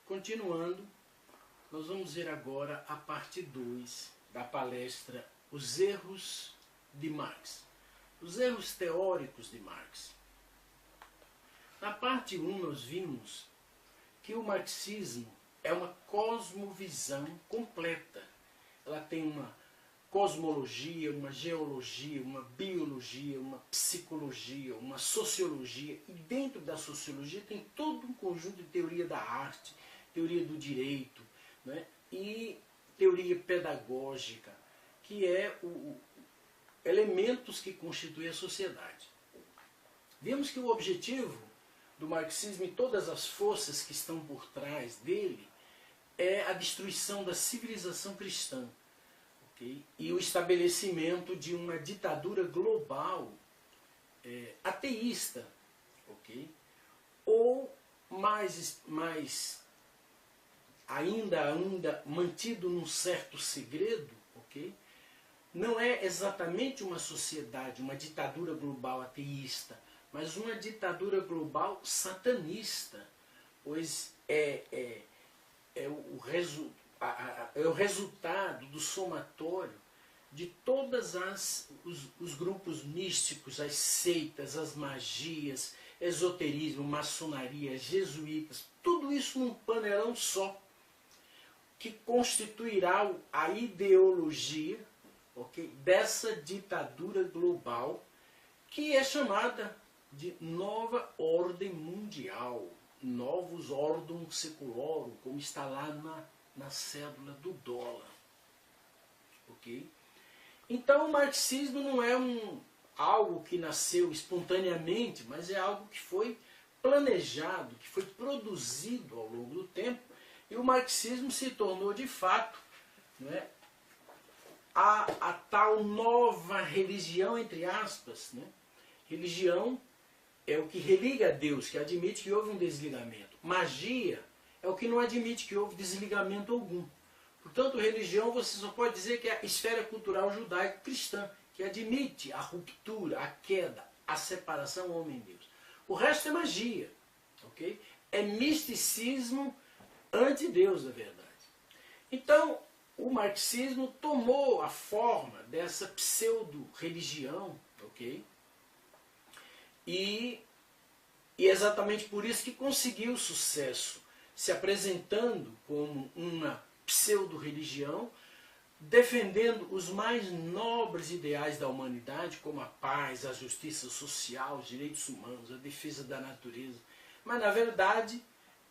Continuando, nós vamos ver agora a parte 2 da palestra Os Erros de Marx. Os erros teóricos de Marx. Na parte 1 nós vimos que o marxismo é uma cosmovisão completa. Ela tem uma cosmologia, uma geologia, uma biologia, uma psicologia, uma sociologia. E dentro da sociologia tem todo um conjunto de teoria da arte, teoria do direito, né? E teoria pedagógica, que é elementos que constituem a sociedade. Vemos que o objetivo do marxismo e todas as forças que estão por trás dele é a destruição da civilização cristã, okay? E o estabelecimento de uma ditadura global ateísta, okay? Ou mais ainda mantido num certo segredo, okay? Não é exatamente uma sociedade, uma ditadura global ateísta, mas uma ditadura global satanista, pois é o resultado do somatório de todas os grupos místicos, as seitas, as magias, esoterismo, maçonaria, jesuítas, tudo isso num panelão só, que constituirá a ideologia, okay, dessa ditadura global, que é chamada de nova ordem mundial, novus ordem secularum, como está lá na cédula do dólar. Okay? Então o marxismo não é algo que nasceu espontaneamente, mas é algo que foi planejado, que foi produzido ao longo do tempo, e o marxismo se tornou de fato, né, a tal nova religião, entre aspas, né? Religião é o que religa a Deus, que admite que houve um desligamento. Magia é o que não admite que houve desligamento algum. Portanto, religião você só pode dizer que é a esfera cultural judaico-cristã, que admite a ruptura, a queda, a separação homem-deus. O resto é magia, ok? É misticismo anti-Deus, na verdade. Então, o marxismo tomou a forma dessa pseudo-religião, ok? E é exatamente por isso que conseguiu sucesso, se apresentando como uma pseudo-religião, defendendo os mais nobres ideais da humanidade, como a paz, a justiça social, os direitos humanos, a defesa da natureza. Mas, na verdade,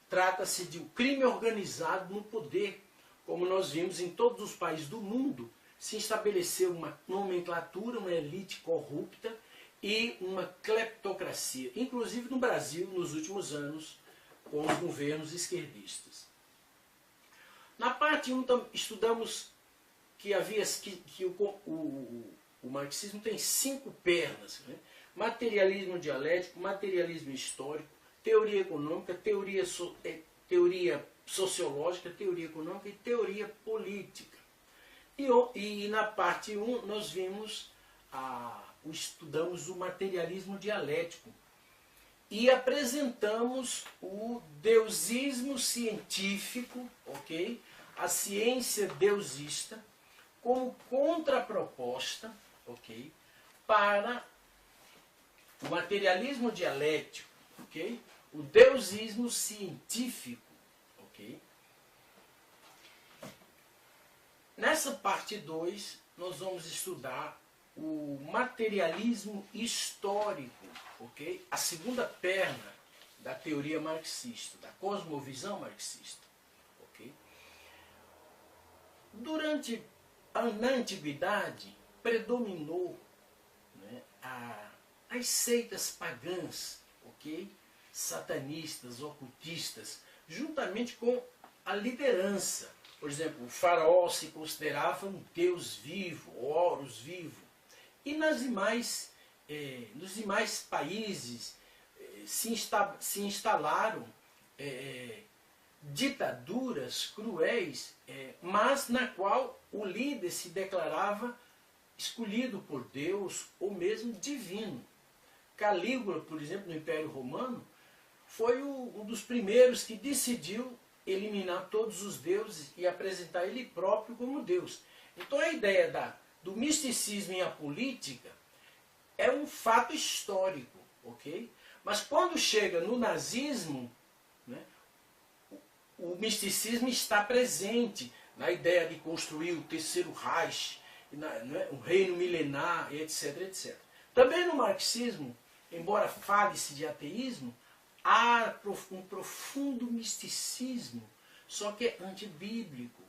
trata-se de um crime organizado no poder. Como nós vimos em todos os países do mundo, se estabeleceu uma nomenclatura, uma elite corrupta e uma cleptocracia, inclusive no Brasil, nos últimos anos, com os governos esquerdistas. Na parte 1, estudamos que o marxismo tem 5 pernas, né? Materialismo dialético, materialismo histórico, teoria econômica, teoria sociológica, teoria econômica e teoria política. E na parte 1 nós vimos, estudamos o materialismo dialético e apresentamos o deusismo científico, ok? A ciência deusista, como contraproposta, ok? Para o materialismo dialético, ok? O deusismo científico. Okay? Nessa parte 2, nós vamos estudar o materialismo histórico, okay? A segunda perna da teoria marxista, da cosmovisão marxista. Okay? Na antiguidade, predominou, né, as seitas pagãs, okay? Satanistas, ocultistas, juntamente com a liderança. Por exemplo, o faraó se considerava um deus vivo, Horus vivo. E nos demais países se instalaram ditaduras cruéis, mas na qual o líder se declarava escolhido por Deus ou mesmo divino. Calígula, por exemplo, no Império Romano, foi um dos primeiros que decidiu eliminar todos os deuses e apresentar ele próprio como Deus. Então a ideia do misticismo e a política é um fato histórico, ok? Mas quando chega no nazismo, né, o misticismo está presente na ideia de construir o terceiro Reich, o reino milenar, etc, etc. Também no marxismo, embora fale-se de ateísmo, há um profundo misticismo, só que é antibíblico,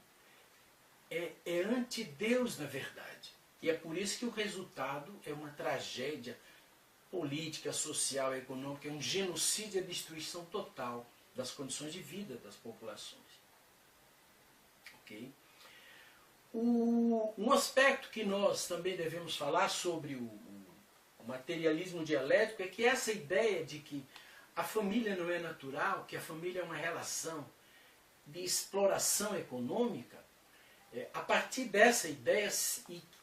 é anti-Deus na verdade. E é por isso que o resultado é uma tragédia política, social, econômica, é um genocídio e a destruição total das condições de vida das populações. Ok? Um aspecto que nós também devemos falar sobre o materialismo dialético é que essa ideia de que a família não é natural, que a família é uma relação de exploração econômica, a partir dessa ideia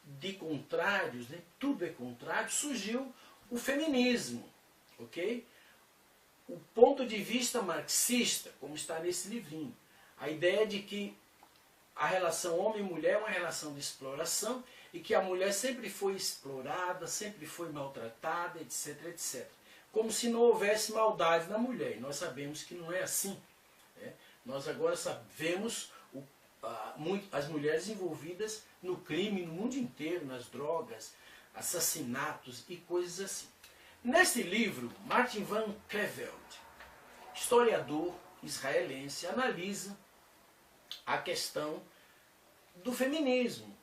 de contrários, né, tudo é contrário, surgiu o feminismo, ok? O ponto de vista marxista, como está nesse livrinho, a ideia de que a relação homem e mulher é uma relação de exploração e que a mulher sempre foi explorada, sempre foi maltratada, etc, etc. Como se não houvesse maldade na mulher. E nós sabemos que não é assim. Né? Nós agora sabemos as mulheres envolvidas no crime no mundo inteiro, nas drogas, assassinatos e coisas assim. Neste livro, Martin van Creveld, historiador israelense, analisa a questão do feminismo,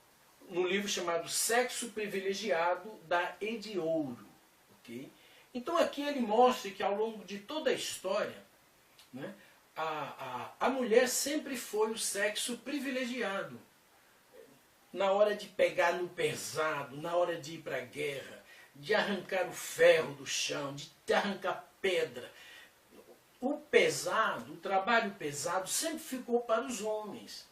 no livro chamado Sexo Privilegiado, da Edi Ouro. Okay? Então aqui ele mostra que ao longo de toda a história, né, a mulher sempre foi o sexo privilegiado. Na hora de pegar no pesado, na hora de ir para a guerra, de arrancar o ferro do chão, de arrancar pedra. O pesado, o trabalho pesado sempre ficou para os homens.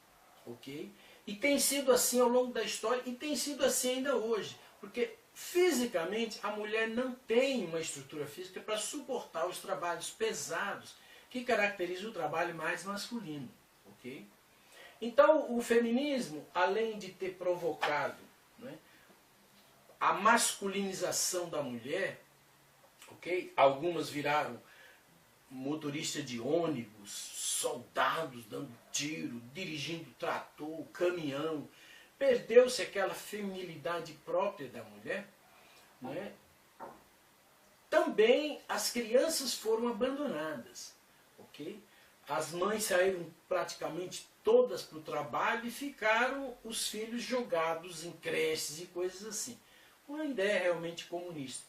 Ok? E tem sido assim ao longo da história e tem sido assim ainda hoje. Porque fisicamente a mulher não tem uma estrutura física para suportar os trabalhos pesados que caracterizam o trabalho mais masculino. Ok? Então o feminismo, além de ter provocado, né, a masculinização da mulher, ok? Algumas viraram motorista de ônibus, soldados dando tiro, dirigindo trator, caminhão. Perdeu-se aquela feminilidade própria da mulher. Né? Também as crianças foram abandonadas. Okay? As mães saíram praticamente todas para o trabalho e ficaram os filhos jogados em creches e coisas assim. Uma ideia realmente comunista.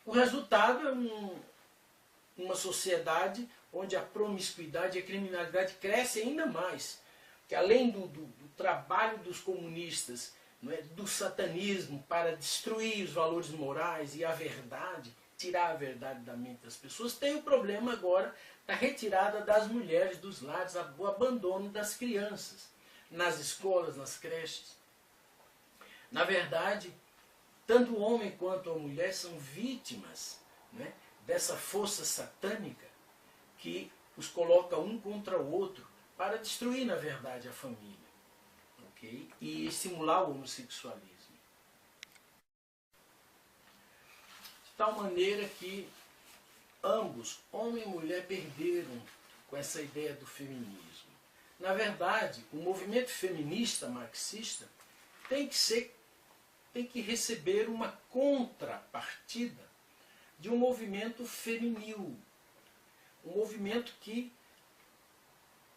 O resultado é uma sociedade onde a promiscuidade e a criminalidade crescem ainda mais. Que além do trabalho dos comunistas, não é, do satanismo para destruir os valores morais e a verdade, tirar a verdade da mente das pessoas, tem o problema agora da retirada das mulheres dos lares, o abandono das crianças, nas escolas, nas creches. Na verdade, tanto o homem quanto a mulher são vítimas, né, dessa força satânica que os coloca um contra o outro para destruir, na verdade, a família, okay? E estimular o homossexualismo. De tal maneira que ambos, homem e mulher, perderam com essa ideia do feminismo. Na verdade, o movimento feminista marxista tem que receber uma contrapartida de um movimento feminil. Um movimento que,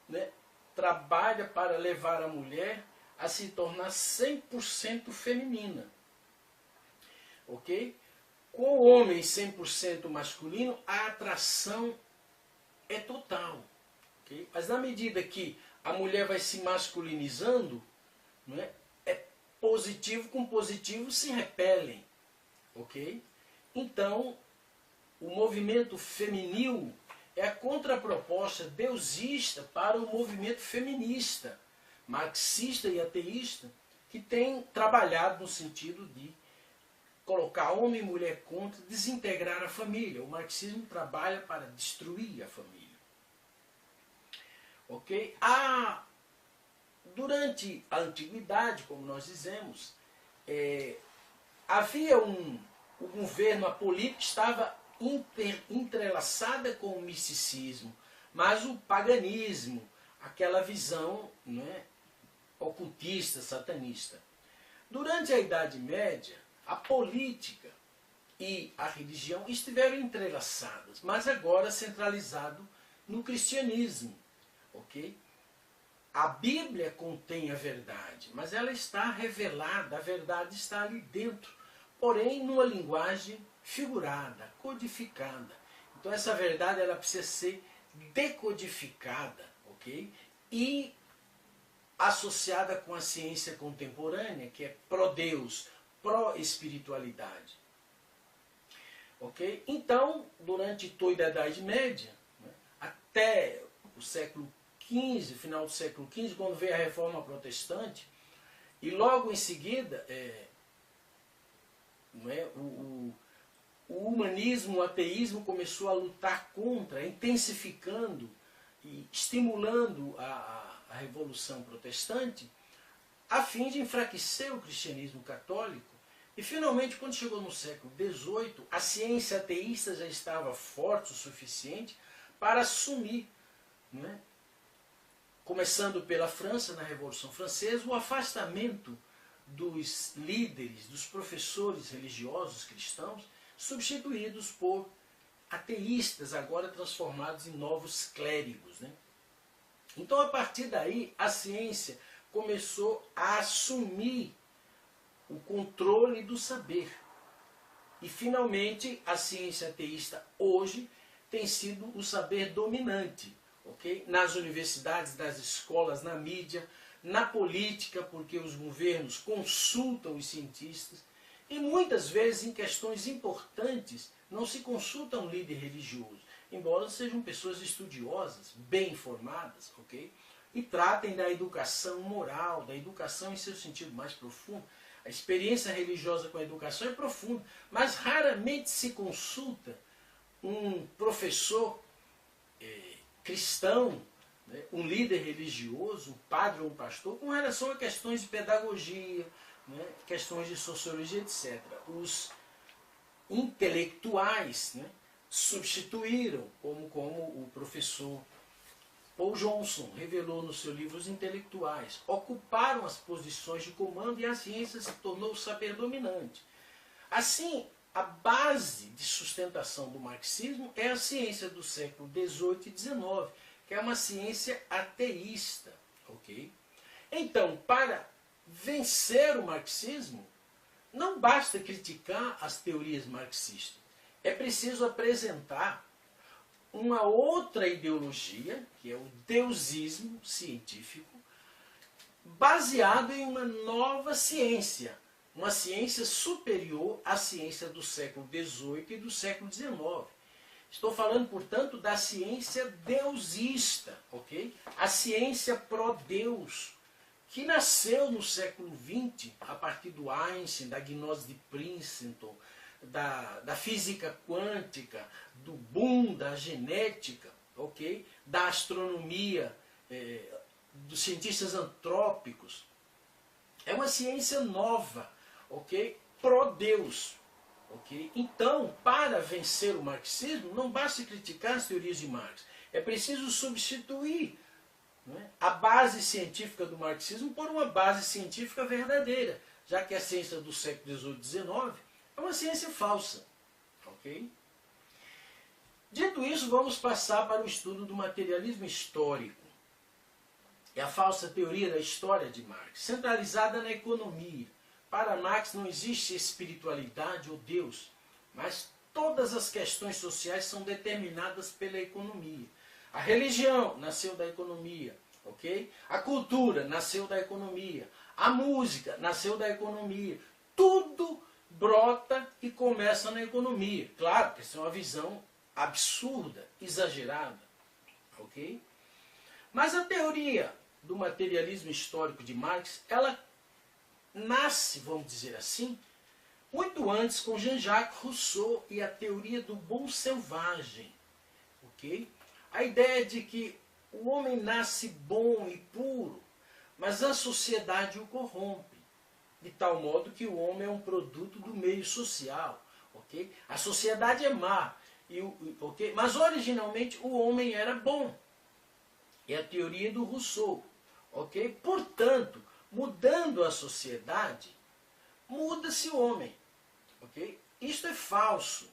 né, trabalha para levar a mulher a se tornar 100% feminina. Ok? Com o homem 100% masculino, a atração é total. Okay? Mas na medida que a mulher vai se masculinizando, né, positivo com positivo se repelem. Ok? Então, o movimento feminil é a contraproposta deusista para o movimento feminista, marxista e ateísta, que tem trabalhado no sentido de colocar homem e mulher contra, desintegrar a família. O marxismo trabalha para destruir a família. ok? Durante a antiguidade, como nós dizemos, havia o governo, a política estava entrelaçada com o misticismo, mas o paganismo, aquela visão, não é, ocultista, satanista. Durante a Idade Média, a política e a religião estiveram entrelaçadas, mas agora centralizado no cristianismo, ok? A Bíblia contém a verdade, mas ela está revelada, a verdade está ali dentro, porém numa linguagem figurada, codificada. Então essa verdade ela precisa ser decodificada, ok? E associada com a ciência contemporânea, que é pró-Deus, pró-espiritualidade. Ok? Então, durante toda a Idade Média, né, até o século XV, final do século XV, quando veio a Reforma Protestante, e logo em seguida, o humanismo, o ateísmo começou a lutar contra, intensificando e estimulando a Revolução Protestante, a fim de enfraquecer o cristianismo católico. E finalmente, quando chegou no século XVIII, a ciência ateísta já estava forte o suficiente para assumir, né, começando pela França, na Revolução Francesa, o afastamento dos líderes, dos professores religiosos cristãos, substituídos por ateístas, agora transformados em novos clérigos, né? Então, a partir daí, a ciência começou a assumir o controle do saber. E, finalmente, a ciência ateísta hoje tem sido o saber dominante, ok? Nas universidades, nas escolas, na mídia, na política, porque os governos consultam os cientistas, e muitas vezes, em questões importantes, não se consulta um líder religioso, embora sejam pessoas estudiosas, bem informadas, ok? E tratem da educação moral, da educação em seu sentido mais profundo. A experiência religiosa com a educação é profunda, mas raramente se consulta um professor cristão, né, um líder religioso, um padre ou um pastor, com relação a questões de pedagogia, né, questões de sociologia, etc. Os intelectuais, né, substituíram, como o professor Paul Johnson revelou no seu livro Os Intelectuais, ocuparam as posições de comando e a ciência se tornou o saber dominante. Assim, a base de sustentação do marxismo é a ciência do século XVIII e XIX, que é uma ciência ateísta. Okay? Então, para vencer o marxismo, não basta criticar as teorias marxistas. É preciso apresentar uma outra ideologia, que é o deusismo científico, baseado em uma nova ciência, uma ciência superior à ciência do século XVIII e do século XIX. Estou falando, portanto, da ciência deusista, ok? A ciência pró-Deus, que nasceu no século XX, a partir do Einstein, da gnose de Princeton, da física quântica, do boom da genética, ok? Da astronomia, dos cientistas antrópicos. É uma ciência nova, ok? Pró-Deus. Okay? Então, para vencer o marxismo, não basta criticar as teorias de Marx. É preciso substituir, né, a base científica do marxismo por uma base científica verdadeira, já que a ciência do século XVIII e XIX é uma ciência falsa. Okay? Dito isso, vamos passar para o estudo do materialismo histórico. É a falsa teoria da história de Marx, centralizada na economia. Para Marx não existe espiritualidade ou Deus, mas todas as questões sociais são determinadas pela economia. A religião nasceu da economia, ok? A cultura nasceu da economia. A música nasceu da economia. Tudo brota e começa na economia. Claro que essa é uma visão absurda, exagerada, ok? Mas a teoria do materialismo histórico de Marx, ela nasce, vamos dizer assim, muito antes com Jean-Jacques Rousseau e a teoria do bom selvagem. Okay? A ideia de que O homem nasce bom e puro, mas a sociedade o corrompe, de tal modo que o homem é um produto do meio social. Okay? A sociedade é má, okay? Mas originalmente o homem era bom. É a teoria do Rousseau. Okay? Portanto, mudando a sociedade, muda-se o homem. Okay? Isso é falso.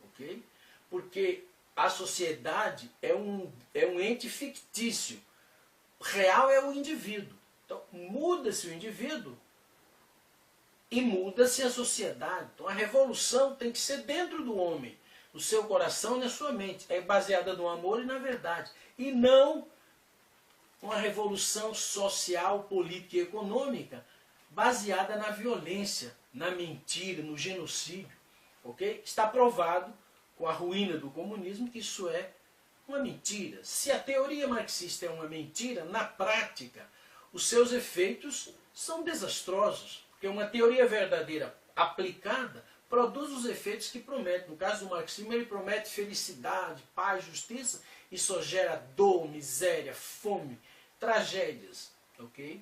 Okay? Porque a sociedade é um ente fictício. Real é o indivíduo. Então, muda-se o indivíduo e muda-se a sociedade. Então, a revolução tem que ser dentro do homem, no seu coração e na sua mente. É baseada no amor e na verdade. E não uma revolução social, política e econômica baseada na violência, na mentira, no genocídio. Okay? Está provado com a ruína do comunismo que isso é uma mentira. Se a teoria marxista é uma mentira, na prática, os seus efeitos são desastrosos. Porque uma teoria verdadeira aplicada produz os efeitos que promete. No caso do marxismo, ele promete felicidade, paz, justiça, e só gera dor, miséria, fome, tragédias. Okay?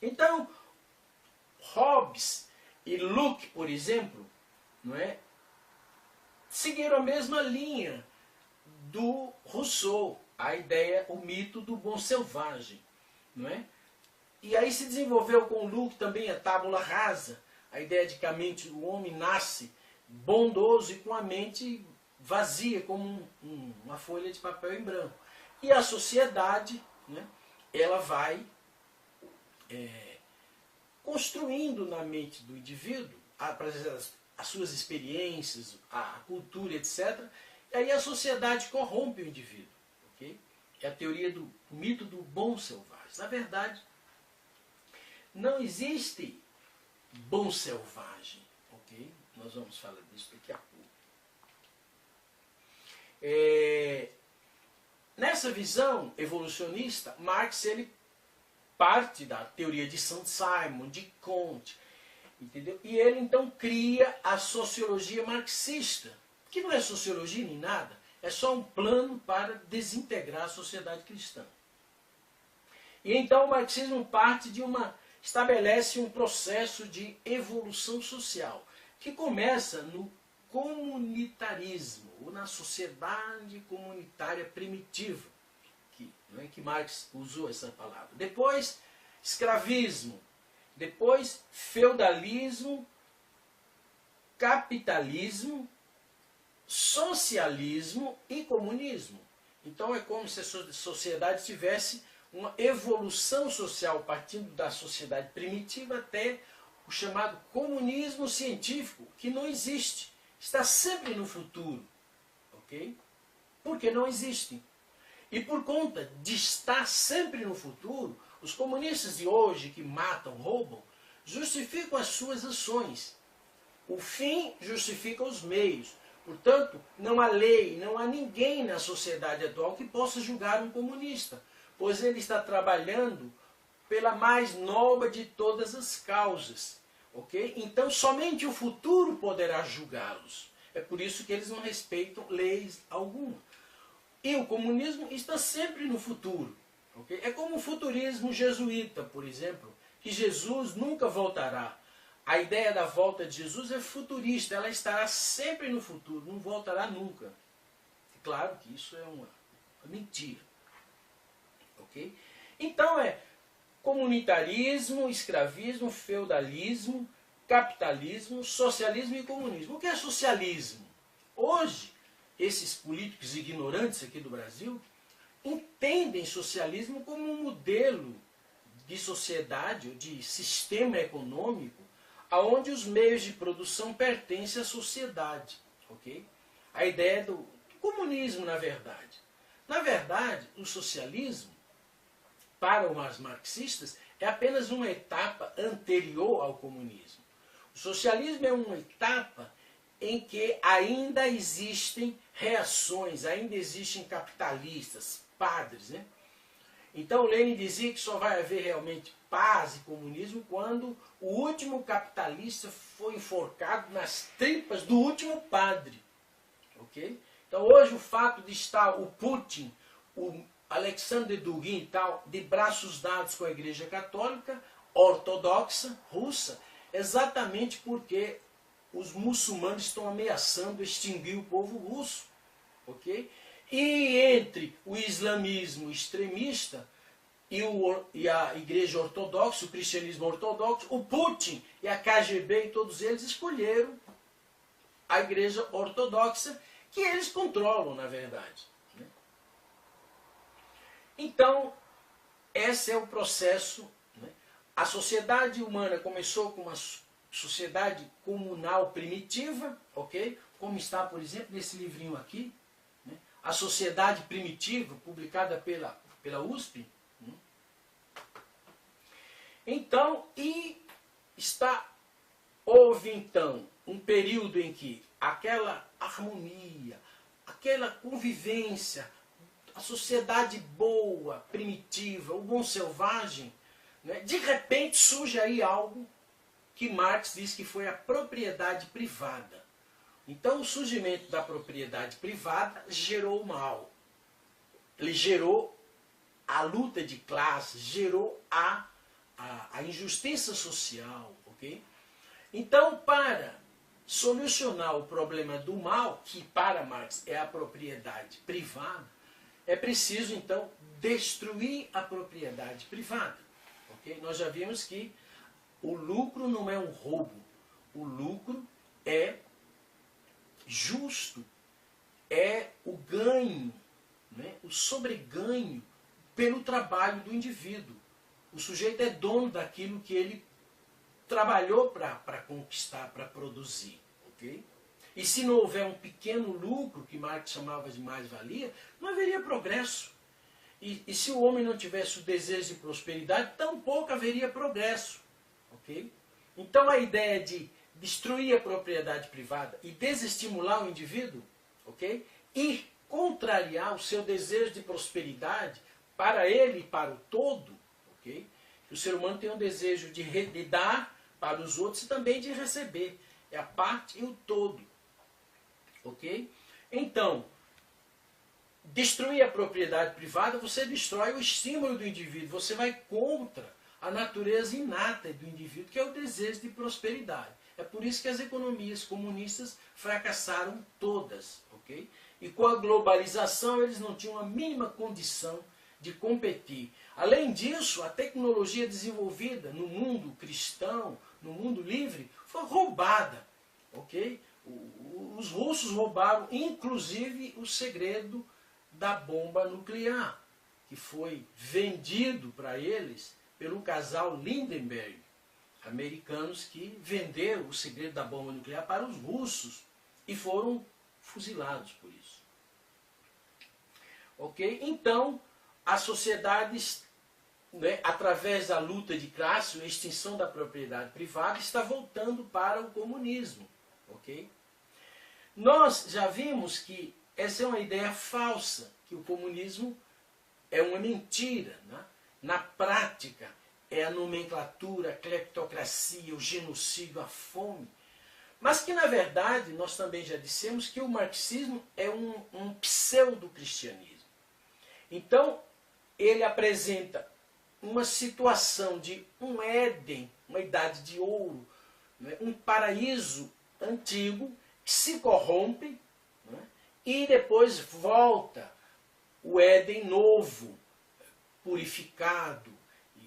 Então, Hobbes e Locke, por exemplo, não é, seguiram a mesma linha do Rousseau, a ideia, o mito do bom selvagem. Não é? E aí se desenvolveu com Locke também a tábula rasa, a ideia de que a mente do homem nasce bondoso e com a mente vazia, como uma folha de papel em branco. E a sociedade, né, ela vai construindo na mente do indivíduo as suas experiências, a cultura, etc. E aí a sociedade corrompe o indivíduo. Okay? É a teoria do mito do bom selvagem. Na verdade, não existe bom selvagem. Okay? Nós vamos falar disso daqui a pouco. Nessa visão evolucionista, Marx ele parte da teoria de Saint-Simon, de Comte, entendeu? E ele então cria a sociologia marxista, que não é sociologia nem nada, é só um plano para desintegrar a sociedade cristã. E então o marxismo estabelece um processo de evolução social, que começa no comunitarismo, ou na sociedade comunitária primitiva, não é que Marx usou essa palavra. Depois, escravismo. Depois, feudalismo, capitalismo, socialismo e comunismo. Então é como se a sociedade tivesse uma evolução social partindo da sociedade primitiva até o chamado comunismo científico, que não existe. Está sempre no futuro. Ok? Porque não existe. E por conta de estar sempre no futuro, os comunistas de hoje que matam, roubam, justificam as suas ações. O fim justifica os meios. Portanto, não há lei, não há ninguém na sociedade atual que possa julgar um comunista, pois ele está trabalhando pela mais nobre de todas as causas. Okay? Então, somente o futuro poderá julgá-los. É por isso que eles não respeitam leis alguma. E o comunismo está sempre no futuro. Okay? É como o futurismo jesuíta, por exemplo, que Jesus nunca voltará. A ideia da volta de Jesus é futurista, ela estará sempre no futuro, não voltará nunca. É claro que isso é uma mentira. Okay? Então é comunitarismo, escravismo, feudalismo, capitalismo, socialismo e comunismo. O que é socialismo? Hoje, esses políticos ignorantes aqui do Brasil entendem socialismo como um modelo de sociedade ou de sistema econômico onde os meios de produção pertencem à sociedade. Okay? A ideia do comunismo, na verdade. Na verdade, o socialismo, para os marxistas, é apenas uma etapa anterior ao comunismo. O socialismo é uma etapa em que ainda existem reações, ainda existem capitalistas, padres. Né? Então Lenin dizia que só vai haver realmente paz e comunismo quando o último capitalista foi enforcado nas tripas do último padre. Okay? Então hoje o fato de estar o Putin, o Alexander Dugin e tal, de braços dados com a Igreja Católica Ortodoxa Russa, exatamente porque os muçulmanos estão ameaçando extinguir o povo russo. Ok? E entre o islamismo extremista e a Igreja Ortodoxa, o cristianismo ortodoxo, o Putin e a KGB e todos eles escolheram a Igreja Ortodoxa, que eles controlam, na verdade. Né? Então, esse é o processo. Né? A sociedade humana começou com uma sociedade comunal primitiva, ok? Como está, por exemplo, nesse livrinho aqui, né? A Sociedade Primitiva, publicada pela USP. Né? Então, houve então um período em que aquela harmonia, aquela convivência, a sociedade boa, primitiva, o bom selvagem, né? De repente surge aí algo que Marx diz que foi a propriedade privada. Então o surgimento da propriedade privada gerou o mal. Ele gerou a luta de classes, gerou a injustiça social. Okay? Então, para solucionar o problema do mal, que para Marx é a propriedade privada, é preciso então destruir a propriedade privada. Okay? Nós já vimos que o lucro não é um roubo. O lucro é justo. É o ganho, né? O sobreganho pelo trabalho do indivíduo. O sujeito é dono daquilo que ele trabalhou para conquistar, para produzir. Okay? E se não houver um pequeno lucro, que Marx chamava de mais-valia, não haveria progresso. E se o homem não tivesse o desejo de prosperidade, tampouco haveria progresso. Okay? Então a ideia de destruir a propriedade privada e desestimular o indivíduo, okay? E contrariar o seu desejo de prosperidade para ele e para o todo, okay? Que o ser humano tem um desejo de dar para os outros e também de receber. É a parte e o todo. Okay? Então, destruir a propriedade privada, você destrói o estímulo do indivíduo, você vai contra a natureza inata do indivíduo, que é o desejo de prosperidade. É por isso que as economias comunistas fracassaram todas. Okay? E com a globalização eles não tinham a mínima condição de competir. Além disso, a tecnologia desenvolvida no mundo cristão, no mundo livre, foi roubada. Okay? Os russos roubaram inclusive o segredo da bomba nuclear, que foi vendido para eles pelo casal Lindenberg, americanos que venderam o segredo da bomba nuclear para os russos e foram fuzilados por isso. Ok? Então, as sociedades, né, através da luta de classe, a extinção da propriedade privada, está voltando para o comunismo. Ok? Nós já vimos que essa é uma ideia falsa, que o comunismo é uma mentira. Né? Na prática, é a nomenclatura, a cleptocracia, o genocídio, a fome. Mas que, na verdade, nós também já dissemos que o marxismo é um pseudo-cristianismo. Então, ele apresenta uma situação de um Éden, uma idade de ouro, né? Um paraíso antigo que se corrompe, né? E depois volta o Éden novo, purificado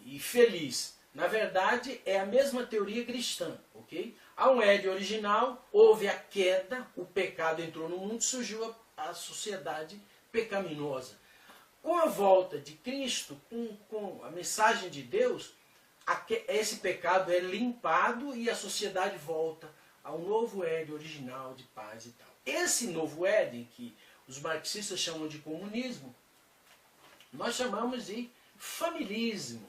e feliz. Na verdade, é a mesma teoria cristã. Okay? Há um Éden original, houve a queda, o pecado entrou no mundo, surgiu a sociedade pecaminosa. Com a volta de Cristo, com a mensagem de Deus, esse pecado é limpado e a sociedade volta ao novo Éden original de paz e tal. Esse novo Éden, que os marxistas chamam de comunismo, nós chamamos de familismo.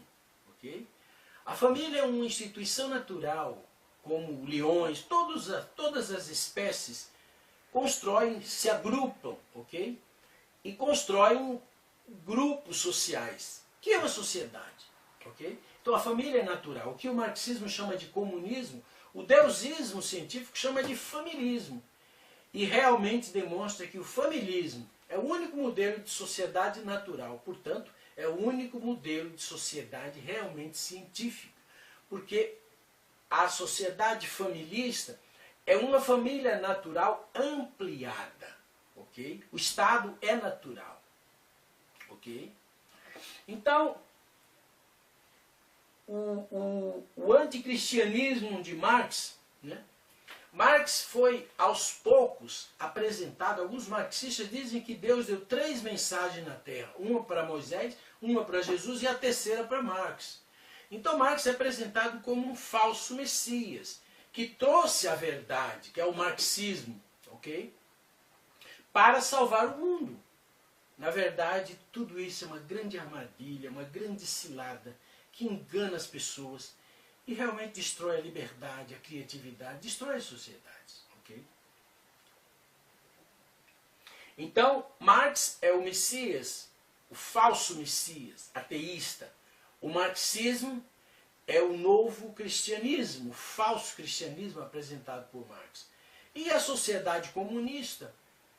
Okay? A família é uma instituição natural, como leões, todas as espécies constroem, se agrupam, okay? E constroem grupos sociais, que é uma sociedade. Okay? Então a família é natural. O que o marxismo chama de comunismo, o deusismo científico chama de familismo. E realmente demonstra que o familismo É o único modelo de sociedade natural, portanto, é o único modelo de sociedade realmente científica, porque a sociedade familista é uma família natural ampliada, ok? O Estado é natural, ok? Então, o anticristianismo de Marx, né? Marx foi aos poucos apresentado. Alguns marxistas dizem que Deus deu 3 mensagens na Terra, uma para Moisés, uma para Jesus e a terceira para Marx. Então Marx é apresentado como um falso Messias, que trouxe a verdade, que é o marxismo, ok? Para salvar o mundo. Na verdade, tudo isso é uma grande armadilha, uma grande cilada que engana as pessoas e realmente destrói a liberdade, a criatividade, destrói as sociedades. Okay? Então, Marx é o Messias, o falso Messias, ateísta. O marxismo é o novo cristianismo, o falso cristianismo apresentado por Marx. E a sociedade comunista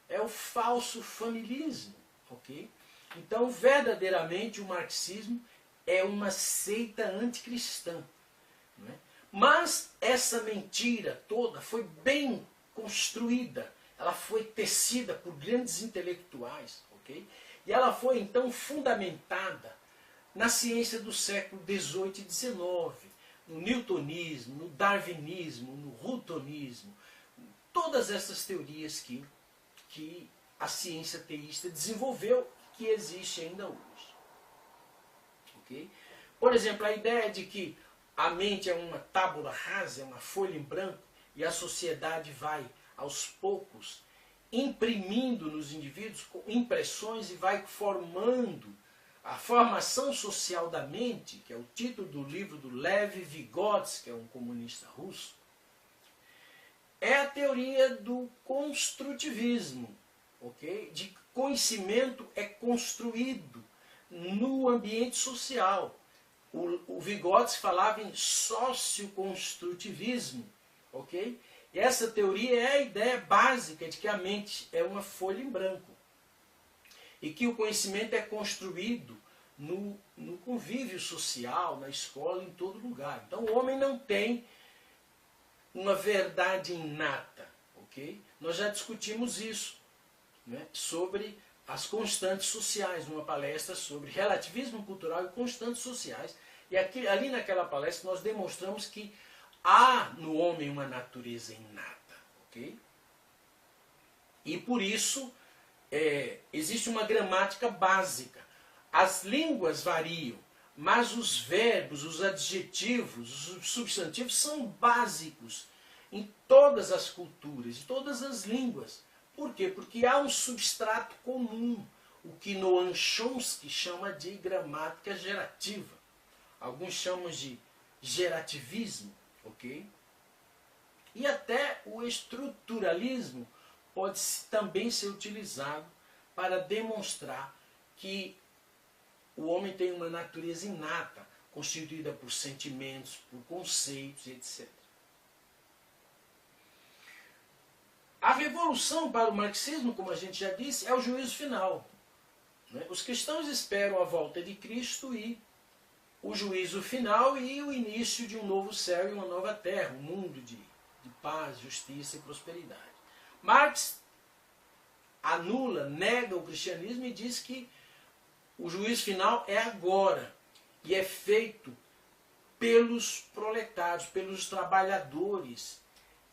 é o falso familismo. Okay? Então, verdadeiramente, o marxismo é uma seita anticristã. Não é? Mas essa mentira toda foi bem construída, ela foi tecida por grandes intelectuais, ok? E ela foi então fundamentada na ciência do século XVIII e XIX, no newtonismo, no darwinismo, no rutonismo, todas essas teorias que a ciência teísta desenvolveu e que existe ainda hoje. Okay? Por exemplo, a ideia de que a mente é uma tábula rasa, é uma folha em branco, e a sociedade vai, aos poucos, imprimindo nos indivíduos impressões e vai formando a formação social da mente, que é o título do livro do Lev Vygotsky, que é um comunista russo, é a teoria do construtivismo, ok? De conhecimento é construído no ambiente social. O Vygotsky falava em socioconstrutivismo, ok? E essa teoria é a ideia básica de que a mente é uma folha em branco e que o conhecimento é construído no convívio social, na escola, em todo lugar. Então o homem não tem uma verdade inata, ok? Nós já discutimos isso, né, sobre as constantes sociais, numa palestra sobre relativismo cultural e constantes sociais. E aqui, ali naquela palestra nós demonstramos que há no homem uma natureza inata, ok? E por isso existe uma gramática básica. As línguas variam, mas os verbos, os adjetivos, os substantivos são básicos em todas as culturas, em todas as línguas. Por quê? Porque há um substrato comum, o que Noam Chomsky chama de gramática gerativa. Alguns chamam de gerativismo, ok? E até o estruturalismo pode também ser utilizado para demonstrar que o homem tem uma natureza inata, constituída por sentimentos, por conceitos, etc. A revolução para o marxismo, como a gente já disse, é o juízo final. Né? Os cristãos esperam a volta de Cristo e o juízo final e o início de um novo céu e uma nova terra, um mundo de paz, justiça e prosperidade. Marx anula, nega o cristianismo e diz que o juízo final é agora e é feito pelos proletários, pelos trabalhadores,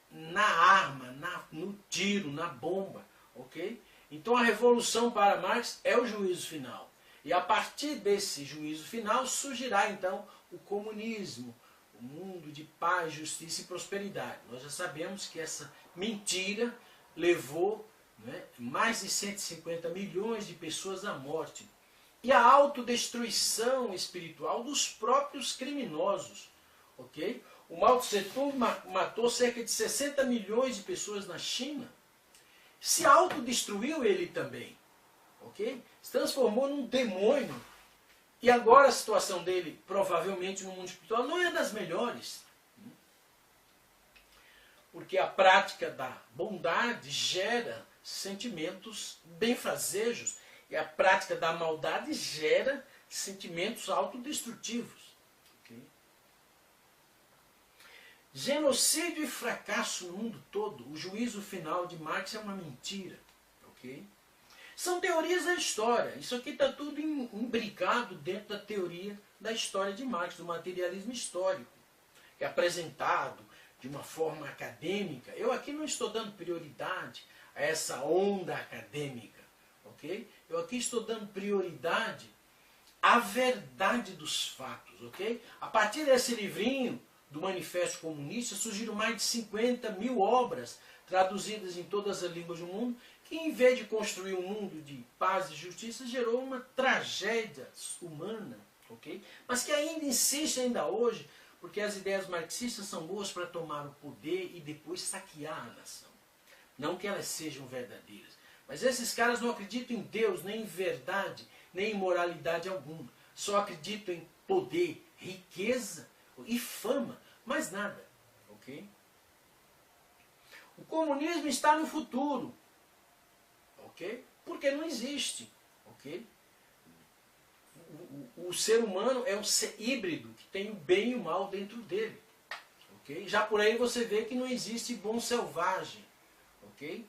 na arma, no tiro, na bomba, ok? Então a revolução para Marx é o juízo final. E a partir desse juízo final surgirá então o comunismo, o mundo de paz, justiça e prosperidade. Nós já sabemos que essa mentira levou, né, mais de 150 milhões de pessoas à morte. E a autodestruição espiritual dos próprios criminosos. Ok? O Mao Tse Tung matou cerca de 60 milhões de pessoas na China. Se autodestruiu ele também. Ok? Se transformou num demônio. E agora a situação dele, provavelmente no mundo espiritual, não é das melhores. Porque a prática da bondade gera sentimentos benfazejos e a prática da maldade gera sentimentos autodestrutivos. Okay? Genocídio e fracasso no mundo todo. O juízo final de Marx é uma mentira. Okay? São teorias da história. Isso aqui está tudo imbricado dentro da teoria da história de Marx, do materialismo histórico, que é apresentado de uma forma acadêmica. Eu aqui não estou dando prioridade a essa onda acadêmica. Okay? Eu aqui estou dando prioridade à verdade dos fatos. Okay? A partir desse livrinho do Manifesto Comunista surgiram mais de 50 mil obras traduzidas em todas as línguas do mundo, que em vez de construir um mundo de paz e justiça, gerou uma tragédia humana. Okay? Mas que ainda insiste ainda hoje, porque as ideias marxistas são boas para tomar o poder e depois saquear a nação. Não que elas sejam verdadeiras. Mas esses caras não acreditam em Deus, nem em verdade, nem em moralidade alguma. Só acreditam em poder, riqueza e fama, mais nada. Okay? O comunismo está no futuro. Okay? Porque não existe. Okay? O ser humano é um ser híbrido, que tem o bem e o mal dentro dele. Okay? Já por aí você vê que não existe bom selvagem. Okay?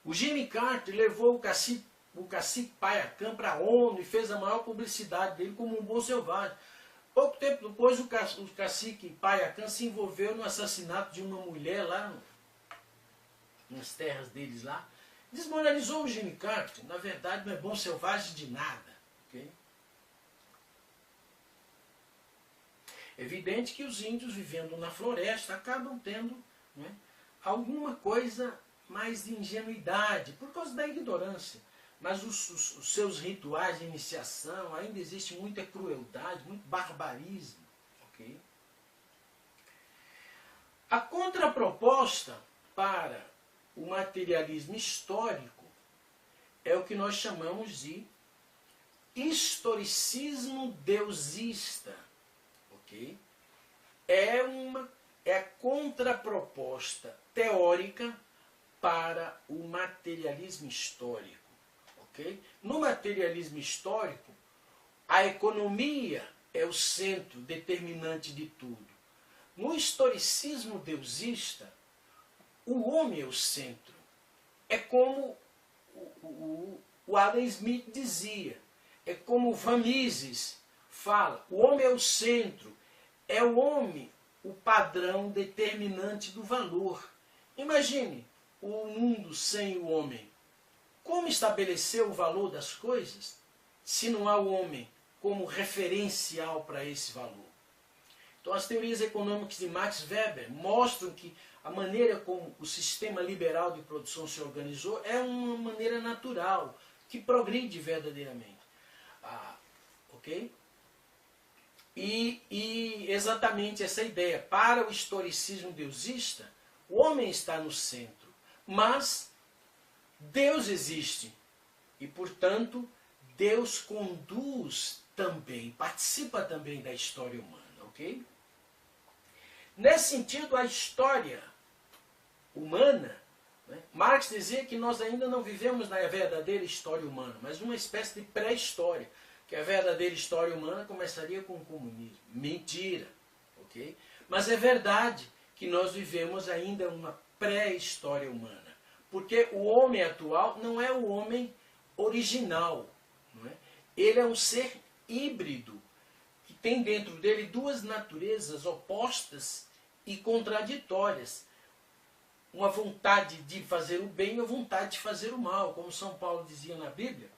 O Jimmy Carter levou o cacique Payacã para a ONU e fez a maior publicidade dele como um bom selvagem. Pouco tempo depois, o cacique Payacã se envolveu no assassinato de uma mulher lá nas terras deles lá. Desmoralizou o Jimmy Carter. Na verdade, não é bom selvagem de nada. Okay? É evidente que os índios vivendo na floresta acabam tendo, né, alguma coisa mais de ingenuidade, por causa da ignorância. Mas os seus rituais de iniciação, ainda existe muita crueldade, muito barbarismo. Okay? A contraproposta para o materialismo histórico é o que nós chamamos de historicismo deusista. Okay? É a contraproposta teórica para o materialismo histórico. Okay? No materialismo histórico, a economia é o centro determinante de tudo. No historicismo deusista, o homem é o centro. É como o Adam Smith dizia, é como o Van Mises fala, o homem é o centro, é o homem o padrão determinante do valor. Imagine o mundo sem o homem. Como estabelecer o valor das coisas se não há o homem como referencial para esse valor? Então as teorias econômicas de Max Weber mostram que a maneira como o sistema liberal de produção se organizou é uma maneira natural, que progride verdadeiramente. Ok? E exatamente essa ideia. Para o historicismo deusista, o homem está no centro. Mas Deus existe. E, portanto, Deus conduz também, participa também da história humana. Ok? Nesse sentido, a história humana, né? Marx dizia que nós ainda não vivemos na verdadeira história humana, mas uma espécie de pré-história, que a verdadeira história humana começaria com o comunismo. Mentira. Okay? Mas é verdade que nós vivemos ainda uma pré-história humana. Porque o homem atual não é o homem original. Não é? Ele é um ser híbrido, que tem dentro dele duas naturezas opostas e contraditórias. Uma vontade de fazer o bem e uma vontade de fazer o mal, como São Paulo dizia na Bíblia,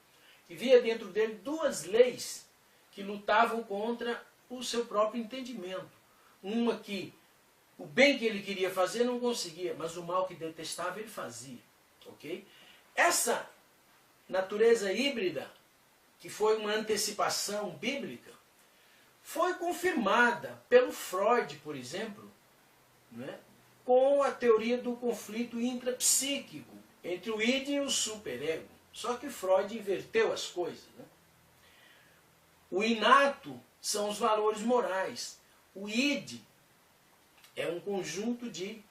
que via dentro dele duas leis que lutavam contra o seu próprio entendimento. Uma que o bem que ele queria fazer não conseguia, mas o mal que detestava ele fazia. Okay? Essa natureza híbrida, que foi uma antecipação bíblica, foi confirmada pelo Freud, por exemplo, né, com a teoria do conflito intrapsíquico entre o id e o superego. Só que Freud inverteu as coisas. Né? O inato são os valores morais. O id é um conjunto de